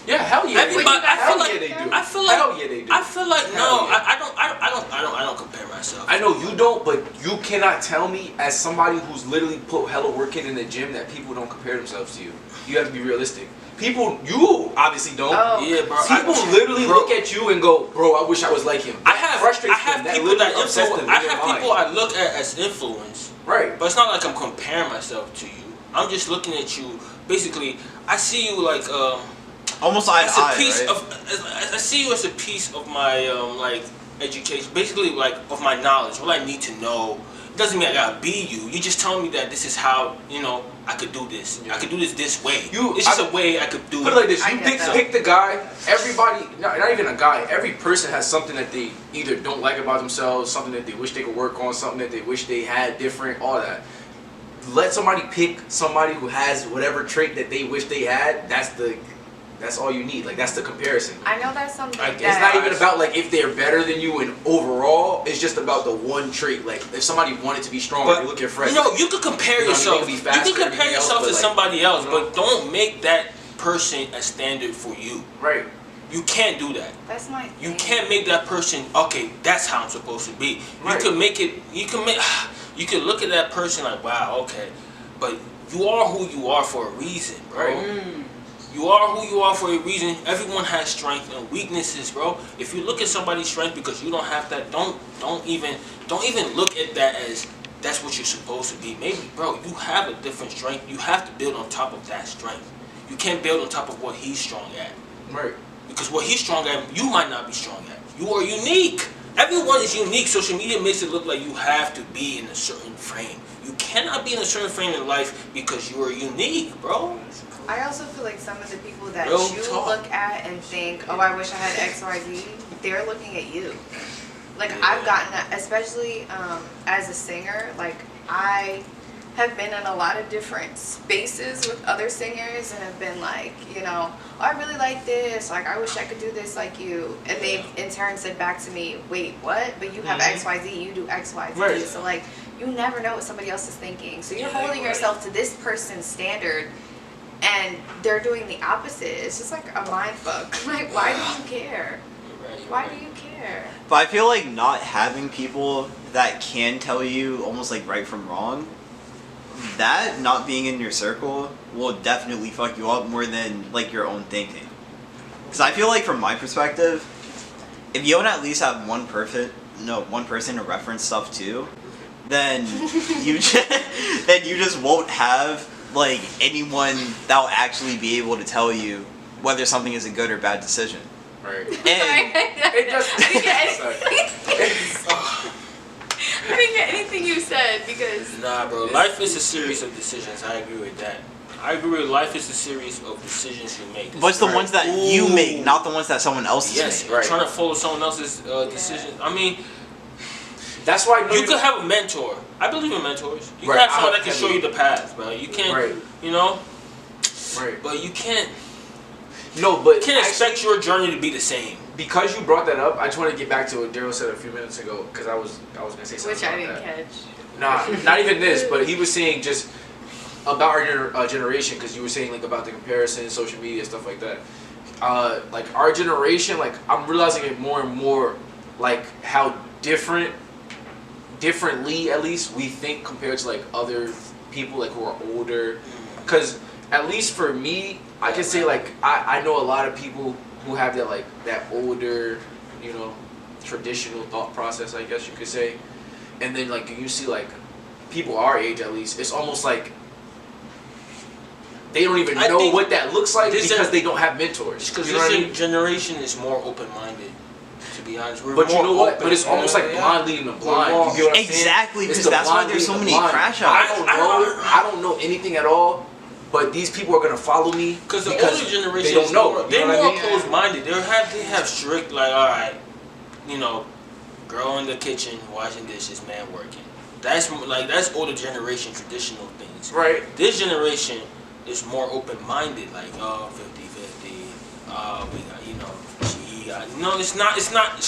Yeah, hell yeah. Everybody, Hell yeah, they do. I feel like hell yeah, they do. I feel like Hell no, yeah. I don't compare myself. I know you don't, but you cannot tell me as somebody who's literally put hella work in the gym that people don't compare themselves to you. You have to be realistic. People, you obviously don't. Oh. Yeah, bro. People literally look at you and go, "Bro, I wish I was like him." I have literally people that upsets them influence. in I their have mind. people I look at as influence. Right. But it's not like I'm comparing myself to you. I'm just looking at you. Basically, I see you like Almost eye as to a eye, piece right? of. I see you as a piece of my like education. Basically, like of my knowledge. What I need to know. It doesn't mean I gotta be you. You just tell me that this is how I could do this. Yeah. I could do this way. It's just a way I could do it. Put it like this: I you get that. pick the guy. Everybody, not even a guy. Every person has something that they either don't like about themselves, something that they wish they could work on, something that they wish they had different. All that. Let somebody pick somebody who has whatever trait that they wish they had. That's all you need. Like that's the comparison. I know that's something It's that not even about like if they're better than you in overall. It's just about the one trait. Like if somebody wanted to be stronger, you look at Fred. You could compare You know what I mean? yourself. They could be You faster, could compare everything else, yourself but, to like, somebody else, you know? but don't make that person a standard for you. Right. You can't do that. that's my thing. You can't make that person. Okay, that's how I'm supposed to be. Right. You could make it. You could look at that person like, wow, okay, but you are who you are for a reason, bro. Right. You are who you are for a reason. Everyone has strengths and weaknesses, bro. If you look at somebody's strength because you don't have that, don't even look at that as that's what you're supposed to be. Maybe, bro, you have a different strength. You have to build on top of that strength. You can't build on top of what he's strong at. Right. Because what he's strong at, you might not be strong at. You are unique. Everyone is unique. Social media makes it look like you have to be in a certain frame. You cannot be in a certain frame in life because you are unique, bro. I also feel like some of the people that Real you talk. look at and think, oh, I wish I had X, Y, Z, they're looking at you. Like, I've gotten that, especially as a singer, like, I have been in a lot of different spaces with other singers and have been like, oh, I really like this, like, I wish I could do this like you. And they've in turn said back to me, wait, what? But you have X, Y, Z, you do X, Y, Z. Right. So, like, you never know what somebody else is thinking. So you're holding right. yourself to this person's standard and they're doing the opposite. It's just like a mind fuck. Like, why do you care? Why do you care? But I feel like not having people that can tell you almost like right from wrong, that not being in your circle will definitely fuck you up more than like your own thinking. Because I feel like from my perspective, if you don't at least have one person to reference stuff to, then you just won't have like anyone that will actually be able to tell you whether something is a good or bad decision. Right. And It just. I didn't get anything you said because Nah, bro. Life is a series of decisions. I agree with that. I agree with life is a series of decisions you make. but it's the ones that you make, not the ones that someone else is Yes, making. Right. trying to follow someone else's decisions. I mean, That's why you could have a mentor. I believe in mentors. You Right, can have someone I- that can show you the path, bro. You can't, Right. Right. but you can't expect your journey to be the same. Because you brought that up, I just want to get back to what Daryl said a few minutes ago because I was gonna say something which I about didn't that. catch. Nah, not even this, but he was saying just about our generation because you were saying like about the comparison, social media, stuff like that. Like our generation, like I'm realizing it more and more, like how differently at least we think compared to like other people like who are older. Because at least for me, I can say like I know a lot of people who have that like that older, traditional thought process, I guess you could say. And then like you see like people our age at least, it's almost like they don't even I know think what that looks like this because gen- they don't have mentors. Because You know what I this mean? generation is more open-minded to be honest. We're But you more know what? open. But it's almost like blind leading the blind. You get what I'm saying? Exactly, It's because the that's why blind there's so leading many the blind. crash I outs. don't know. I don't know anything at all. But these people are gonna follow me Because the older generation, they don't know. They're You know more what I mean? closed-minded. They have strict, like, all right, you know, girl in the kitchen washing dishes, man working. That's older generation traditional things. Right. This generation is more open-minded, like 50-50. We got, you know, she got, no, it's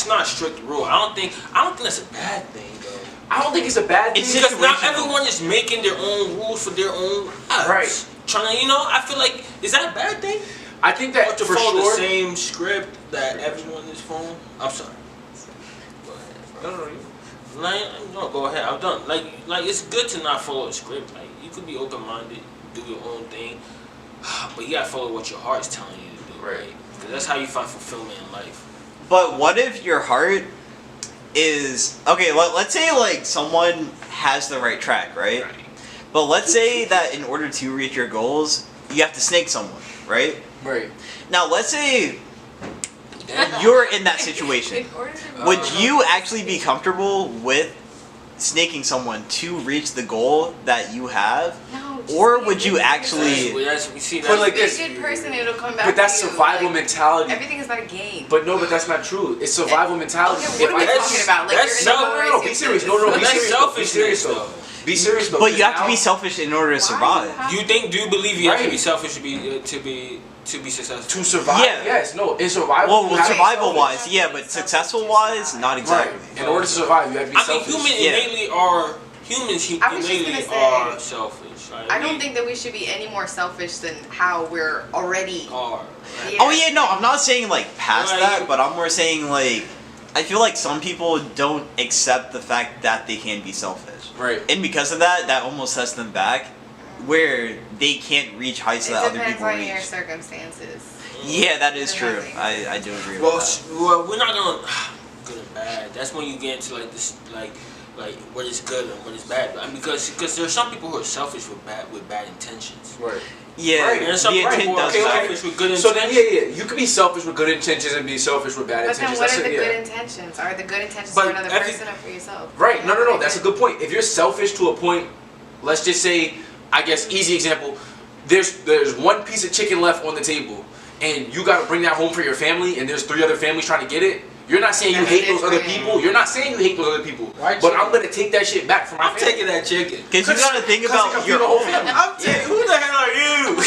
not strict rule. I don't think that's a bad thing though. I don't think it's a bad thing. It's Because not situational. everyone is making their own rules for their own lives. Right. Trying to, you know, I feel like, is that a bad thing? I think Or that to for follow sure. the same script that everyone is following? I'm sorry. Go ahead, bro. No, go ahead. I'm done. Like it's good to not follow a script. Like you could be open-minded, do your own thing, but you gotta follow what your heart's telling you to do. Right. Because that's how you find fulfillment in life. But what if your heart is okay? Let's say like someone has the right track, right? But let's say that in order to reach your goals, you have to snake someone, right? Right. Now let's say you're in that situation. In order to Would you actually be comfortable with snaking someone to reach the goal that you have? No, just Or be a would you good actually- person. But like Be this- a good person, it'll come back. But that's to you. survival Like, mentality. Everything is not a game. But no, but that's not true. It's survival mentality. Okay, what are we If I- talking about? Like that's you're in a self- race, No, be serious. No, be That's serious. selfishness, Be serious though. though. Be serious though. But you have to now- be selfish in order to survive. Do you believe you have to be Right. selfish to be successful? to survive. Yeah. Yes. No. In survival. Well, you have to be survival selfish. wise, yeah, but successful wise, not exactly. Right. In order to survive, you have to be I mean, selfish. humans Yeah. innately are humans. I was just Innately gonna say, are selfish. Like, I don't think that we should be any more selfish than how we're already. are. Right? Oh yeah, no, I'm not saying like past Like- that, but I'm more saying like I feel like some people don't accept the fact that they can be selfish. Right. And because of that, that almost sets them back where they can't reach heights It that other depends people on your reach. circumstances. Yeah, that is true. Definitely. I do agree Well, with well, we're not gonna good and bad. That's when you get into like this, like what is good and what is bad. I mean, because there's some people who are selfish with bad intentions. Right. that. Yeah, Right. And there's some the people intent who are does matter. selfish with good So intentions. then, yeah, you can be selfish with good intentions and be selfish with bad But then intentions. what That's are the it, good yeah. intentions? Are the good intentions But for another every- person or for yourself? Right. No. That's a good point. If you're selfish to a point, let's just say, I guess, easy example. There's one piece of chicken left on the table, and you got to bring that home for your family, and there's 3 other families trying to get it. You're not saying you That's hate those other different. people. You're not saying you hate those other people. Why But chicken? I'm gonna take that shit back from my I'm family. taking that chicken. Because you gotta think Because it about can feed your the whole family. I'm taking. Who the hell are you?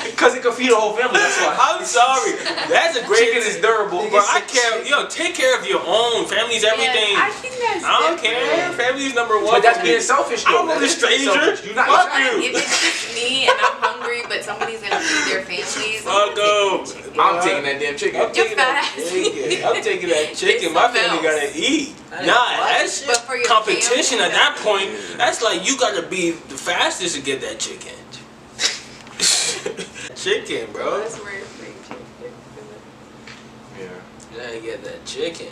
Because it can feed the whole family. That's why. I'm sorry. That's a great. Chicken is durable, Bro, I Nigga care. said Yo, take care of your own. Family's everything. I think that's I don't different. care. Family's number one. But that's for me. being selfish, I though. don't know That's the being stranger. selfish. You're not. Fuck exactly. you. If it's just me and I'm hungry, but somebody's gonna feed their families, Fuck I'm up. I'm taking that damn chicken. I'm taking that fat ass. chicken. I'm taking that chicken. My something family else. gotta eat. That Nah, ain't what? that's But for your competition family, at that point. That's like you gotta be the fastest to get that chicken. Chicken, bro. That's where it's being chicken. Yeah. You gotta get that chicken.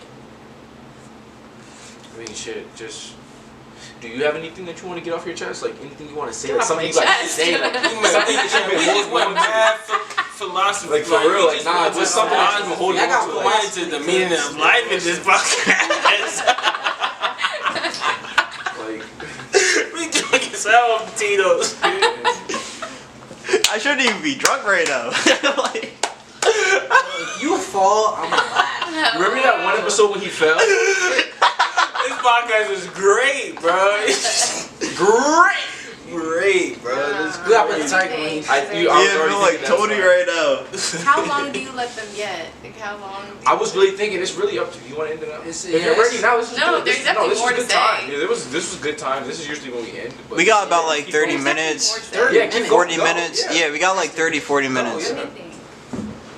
I mean, shit. Just. Do you have anything that you want to get off your chest? Like anything you want to say? Get Like off something my you like to chest. say? Like, We just went mad philosophy. Like, for real, we like, just nah, went just something that you can hold I got on to. went into the meaning of life in this podcast. Like, We drinking sour potatoes. I shouldn't even be drunk right now. Like, If you fall, I'm gonna laugh. remember that one episode when he fell? This podcast is great, bro. Great, bro. This We gotta put the great. tiger when he I yeah, was I already feel like thinking that, Tony so- right now. How long do you let them get? Like how long? I was really thinking it's really up to you. You want to end it now? It's- If you're yes. ready now, let's just No, do it. there's definitely this more was to good time. say. Yeah, this was good time. This is usually when we end. But We got about like keep 30 going. minutes. 30 Yeah, keep going. 40 Go, minutes. yeah. Yeah, we got like 30, 40 minutes. yeah. Anything.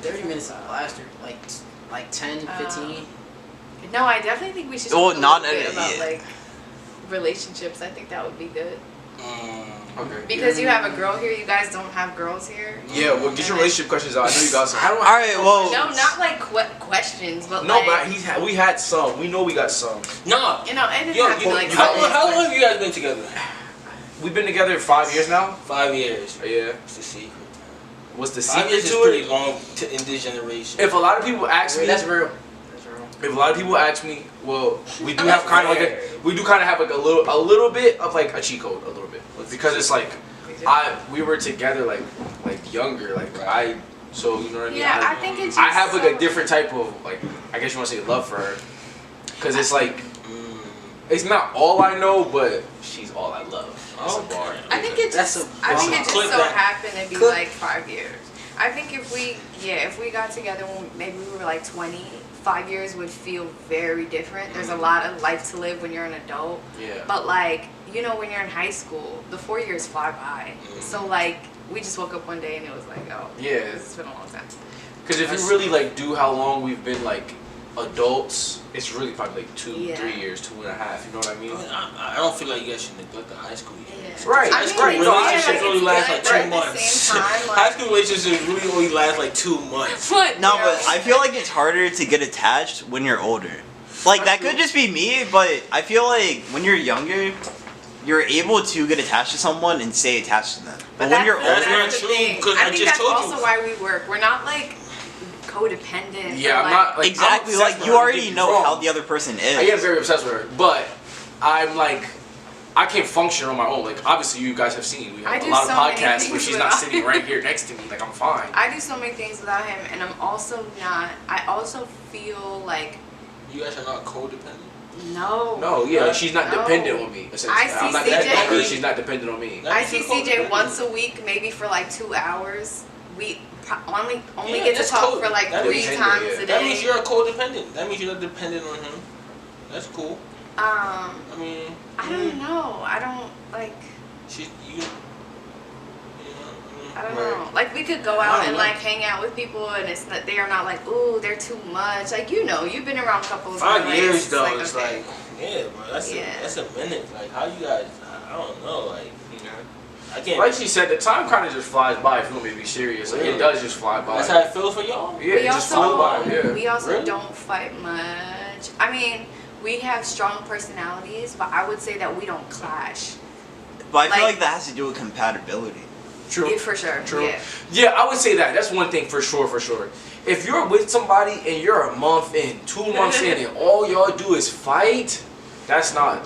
30 minutes last or like 10, 15. No, I definitely think we should. Well, talk a not little bit about yeah. like relationships. I think that would be good Okay. because you have a girl here. You guys don't have girls here. Yeah, well, get your relationship questions out. I know you got some. I don't. All right, well, No, not like questions, but No, like but we had some. We know we got some. No. you know, it didn't Yo, have to be like. how serious long have you guys been together? We've been together 5 years now. 5 years. Yeah. It's the secret. What's the 5 secret years is to pretty it? long in this generation. If a lot of people ask me, That's real. That's real. if a lot of people ask me, well, we do have kind of like a little bit of like a cheat code, a little bit, because it's like we were together like younger, so you know what I mean. Yeah, I think it's. I have like a different type of like, I guess you want to say love for her, because it's like it's not all I know, but she's all I love. That's a bar. I think it just. I think it just so happened to be like 5 years. I think if we got together when maybe we were like 20, 5 years would feel very different. There's a lot of life to live when you're an adult. Yeah. But like, you know, when you're in high school, the 4 years fly by. So like, we just woke up one day and it was like, oh, yeah, it's been a long time. Because if you really like do how long we've been like adults, it's really probably like 3 years, 2.5. You know what I mean? I don't feel like you guys should neglect the high school years. Yeah. Right. I mean, Right. Relationships only last like 2 at the months. same time, like, High school relationships really only last like 2 months. What? No, but I feel like it's harder to get attached when you're older. Like, that could just be me, but I feel like when you're younger, you're able to get attached to someone and stay attached to them. But when you're older, that's not true, because I I think just that's told you. also why we work. We're not like codependent. Yeah, or, I'm not like exactly, I'm like obsessed you with her, already don't get me know wrong. how the other person is. I get very obsessed with her, but I'm like, I can't function on my own. Like, obviously, you guys have seen we I have a do lot of so many podcasts where things she's not without sitting him. right here next to me. Like, I'm fine. I do so many things without him, and I'm also not. I also feel like You guys are not codependent. No, yeah, like, she's not No. dependent on me. Essentially. I see I'm not CJ. dependent on her. She's not dependent on me. I see CJ once a week, maybe for like 2 hours. We only Yeah, get to that's talk code. for like That 3 is- times yeah. a That means day. you're a codependent. That means you're not dependent on him. That's cool. I mean, I don't know. I don't like. I don't know. Like, we could go out and like hang out with people, and it's not, they are not like, ooh, they're too much. Like, you know, you've been around couples. 5 like, years it's though, like, it's okay. like, yeah, bro, that's a minute. Like, how you guys? I don't know. Like, you know, I can't. Like she said, the time kind of just flies by if you want me to be serious. Like, it does just fly by. That's how it feels for y'all. Yeah, it just flies by. Yeah. We also Really? don't fight much. I mean, we have strong personalities, but I would say that we don't clash. But I feel like- like that has to do with compatibility. True. Yeah, for sure. True. Yeah. Yeah, I would say that. That's one thing for sure, for sure. If you're with somebody and you're a month in, 2 months in, and all y'all do is fight, that's not.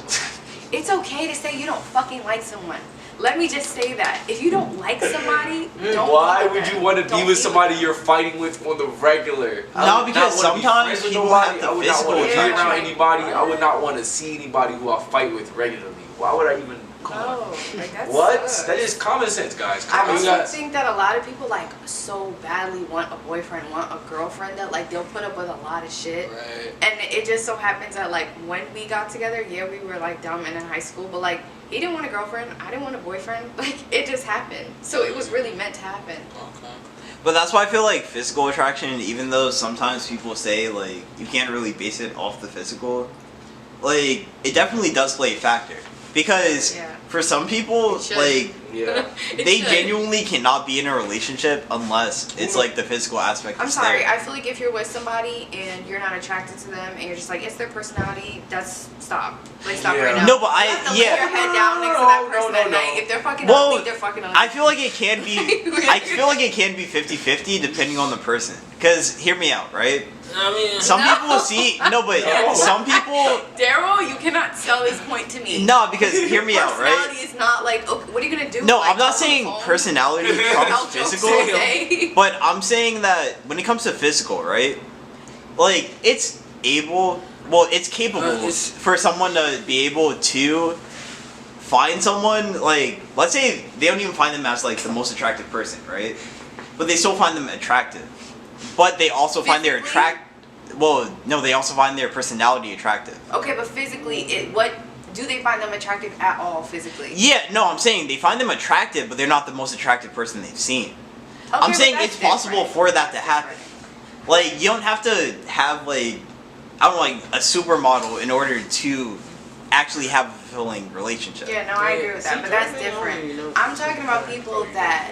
It's okay to say you don't fucking like someone. Let me just say that. If you don't like somebody, don't Why be with would them. you want to be Don't with be somebody you're fighting with on the regular? I No, would because not wanna be sometimes friends with people nobody. have the I would not physical want to be attraction. around anybody. I would not want to see anybody who I fight with regularly. Why would I even? Come on. No, like that What? sucks. That is common sense, guys. I Common also sense. think that a lot of people like so badly want a boyfriend, want a girlfriend that like they'll put up with a lot of shit. Right. And it just so happens that like when we got together, yeah, we were like dumb and in high school, but like he didn't want a girlfriend, I didn't want a boyfriend. Like it just happened. So it was really meant to happen. Okay. But that's why I feel like physical attraction, even though sometimes people say like you can't really base it off the physical, like it definitely does play a factor. Because Yeah. for some people, It should. like Yeah. It they should. genuinely cannot be in a relationship unless it's like the physical aspect. I'm is sorry, there. I feel like if you're with somebody and you're not attracted to them and you're just like, it's their personality, that's stop. Like stop Yeah. right now. No, but You have to lay your head down next to that person at night. If they're fucking Well, ugly, they're fucking ugly. I feel like it can be. I feel like it can be 50-50 depending on the person. Cause hear me out, right? I mean, Some No. people see but some people. Daryl, you cannot sell this point to me. No, because hear me out, Personality right? is not like, okay, what are you gonna do? No, Like, I'm not talk on the saying phone? personality Tell trumps jokes physical. all day? But I'm saying that when it comes to physical, right? Like it's capable it's- for someone to be able to find someone like let's say they don't even find them as like the most attractive person, right? But they still find them attractive. But they also find their they also find their personality attractive. Okay, but physically, what do they find them attractive at all physically? Yeah, no, I'm saying they find them attractive, but they're not the most attractive person they've seen. Okay, I'm but saying that's it's possible different. for that to That's happen. different. Like, you don't have to have, like, I don't know, like, a supermodel in order to actually have a fulfilling relationship. Yeah, no, I agree with that, but that's different. I'm talking about people that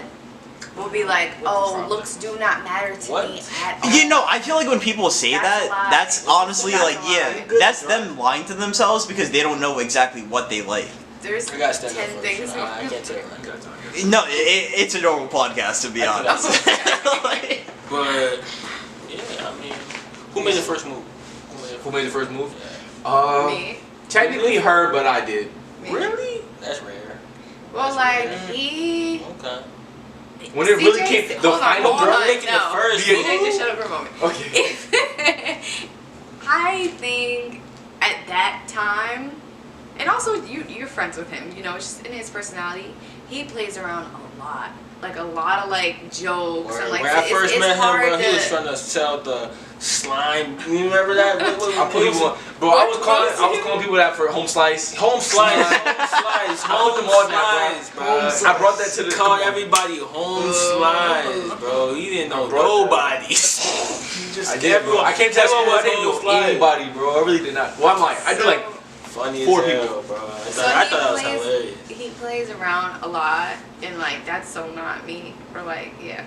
will be like, oh, looks do not matter to What? me at all. You know, I feel like when people say That's that, a lie. that's honestly, That's like, a lie. yeah, that's them lying to themselves because they don't know exactly what they like. There's I gotta stand up 10 for things. it. I can't take it. No, it's a normal podcast, to be I honest. But yeah, I mean, who made the first move? Who made the Who made the first move? Me. Technically her, but I did. Me. Really? That's rare. Well, like he. Okay. When it really came, the final girl on, making the first move. CJ, just shut up for a moment. Okay. I think at that time, and also you're friends with him, you know, it's just in his personality, he plays around a lot. Like a lot of like jokes and like when I first met him, bro, to, he was trying to sell the slime. You remember that? I put people, bro. I was calling people that for home slice. Home slice. I put them all that, bro. I brought that to the called everybody home slice, bro. He didn't know nobody. I did, bro. I can't tell you, I didn't know anybody, bro. I really did not. Well, I'm like, I did like funny 4 as hell, people, bro. So I thought that was hilarious. He plays around a lot, and like that's so not me. Or like, yeah.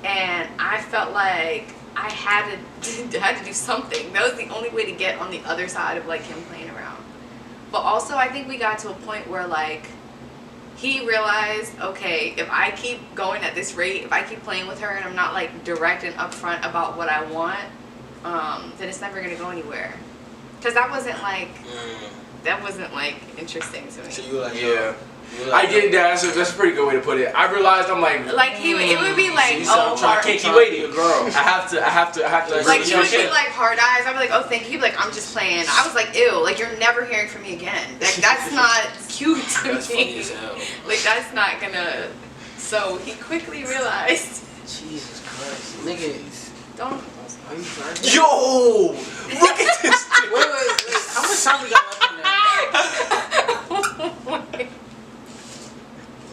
And I felt like I had to do something. That was the only way to get on the other side of like him playing around. But also, I think we got to a point where like he realized, okay, if I keep going at this rate, if I keep playing with her, and I'm not like direct and upfront about what I want, then it's never gonna go anywhere. Cause that wasn't like interesting to me. So you were like, yeah. I get that. That's a pretty good way to put it. I realized I'm like it would be like, I can't keep waiting, girl. I have to. Like you would be like hard eyes. I'd be like, oh, thank you. Like I'm just playing. I was like, ew. Like you're never hearing from me again. Like that's not cute to That's me. funny as hell. Like that's not gonna. So he quickly realized. Jesus Christ, nigga. Don't. Are you trying? Yo, look at this. Wait. How much time we got left on that?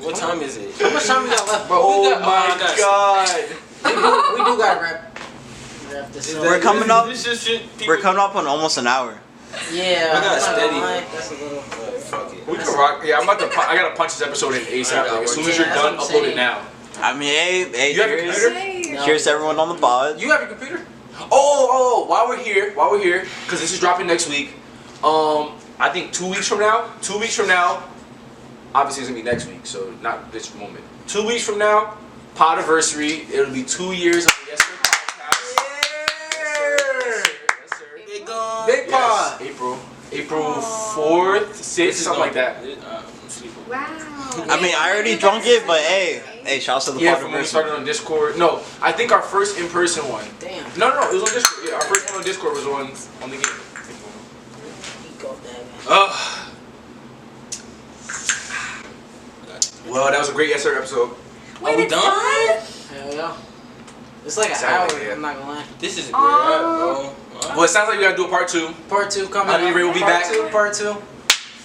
What time is it? How much time we got left, bro? Oh my god. We do gotta wrap this up. We're coming up. This is shit. We're coming up on almost an hour. Yeah. I got steady. That's a little. Fuck it. We can rock. Yeah, I'm about to. I gotta punch this episode in ASAP. Like, as soon as you're that's done, what I'm upload saying. it now. I mean, hey, You have a cheers. computer? Cheers to everyone on the pod. You have your computer? Oh, while we're here, because this is dropping next week. I think 2 weeks from now. Obviously, it's gonna be next week, so not this moment. 2 weeks from now, Podiversary. It'll be 2 years of the Yesirrrr podcast. Yes, sir. Big pod. April 4th, 6th, something like that. Wow. I mean, I already drunk it, but hey, shouts to the Yeah, pod from when we version. started on Discord. No, I think our first in-person one. Damn. No, it was on Discord. Yeah, our first one on Discord was on the game. Well, that was a great Yesirrrr episode. Wait, we it's done? Hell yeah. It's like an hour. Sound like it. I'm not gonna lie. This is a great rap, bro. Well, it sounds like we gotta do a part 2. Part 2 coming. Adunni Rae will be back. Part 2.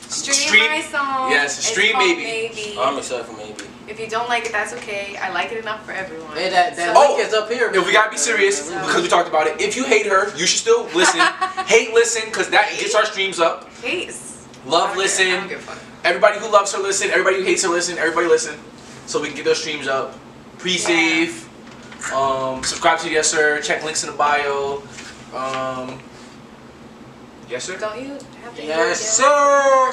Stream my song. Yes, It's stream called maybe. I'm excited for maybe. If you don't like it, that's okay. I like it enough for everyone. Hey, that So- link is up here. If we gotta be serious, because we talked about it, if you hate her, you should still listen. Hate listen, because that gets our streams up. Hates. Love I listen. don't give a fuck. Everybody who loves her listen. Everybody who hates her listen. Everybody listen. So we can get those streams up. Pre-save. Subscribe to Yesirrrr. Check links in the bio. Yes, sir? Don't you have to? Yes, sir.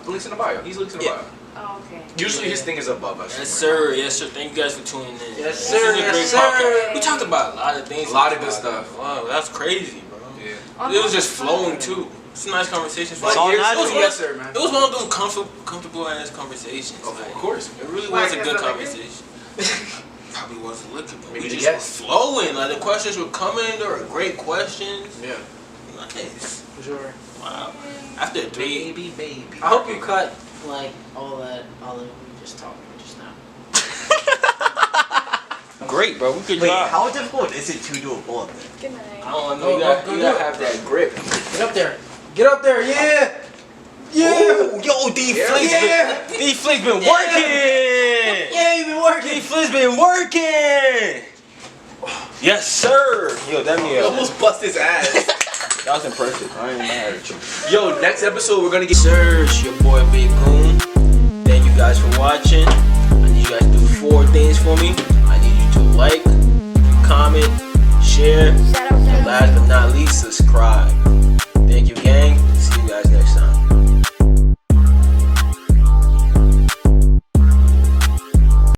Links in the bio. He's links in the bio. Oh, okay. Usually his thing is above us. Yes, sir. Yes, sir. Thank you guys for tuning in. Yes, This sir. is a Yes, great sir. podcast. We talked about a lot of things. A lot of good stuff. Wow, that's crazy, bro. Yeah. It was just flowing too. It's a nice conversation. It's all It natural. was Yes, sir, man. It was one of those comfortable ass conversations. Of Like, course. It really Why, was a 'cause good of the liquor? conversation. Probably wasn't looking, but Maybe we the just guest. were flowing. Like the questions were coming. They were great questions. Yeah. Nice. For sure. Wow. After 3. Baby. I hope you cut like all that we just talked about just now. Great, bro. We could Wait, drop. how difficult is it to do a pull-up then? Good night. I don't know. Go, You gotta, go, you go gotta do it. have that grip. Get up there. Get up there. Yeah. Yeah. Ooh, yo, D-Flick's Yeah. been working! Yeah, you've been working. D-Flick's been working! Yes, sir. Yo, that He almost bust his ass. That was impressive. I ain't mad at you. Yo, next episode we're gonna get. Sir, it's your boy Big Goon. Thank you guys for watching. I need you guys to do 4 things for me. I need you to like, comment, share, and last but not least, subscribe.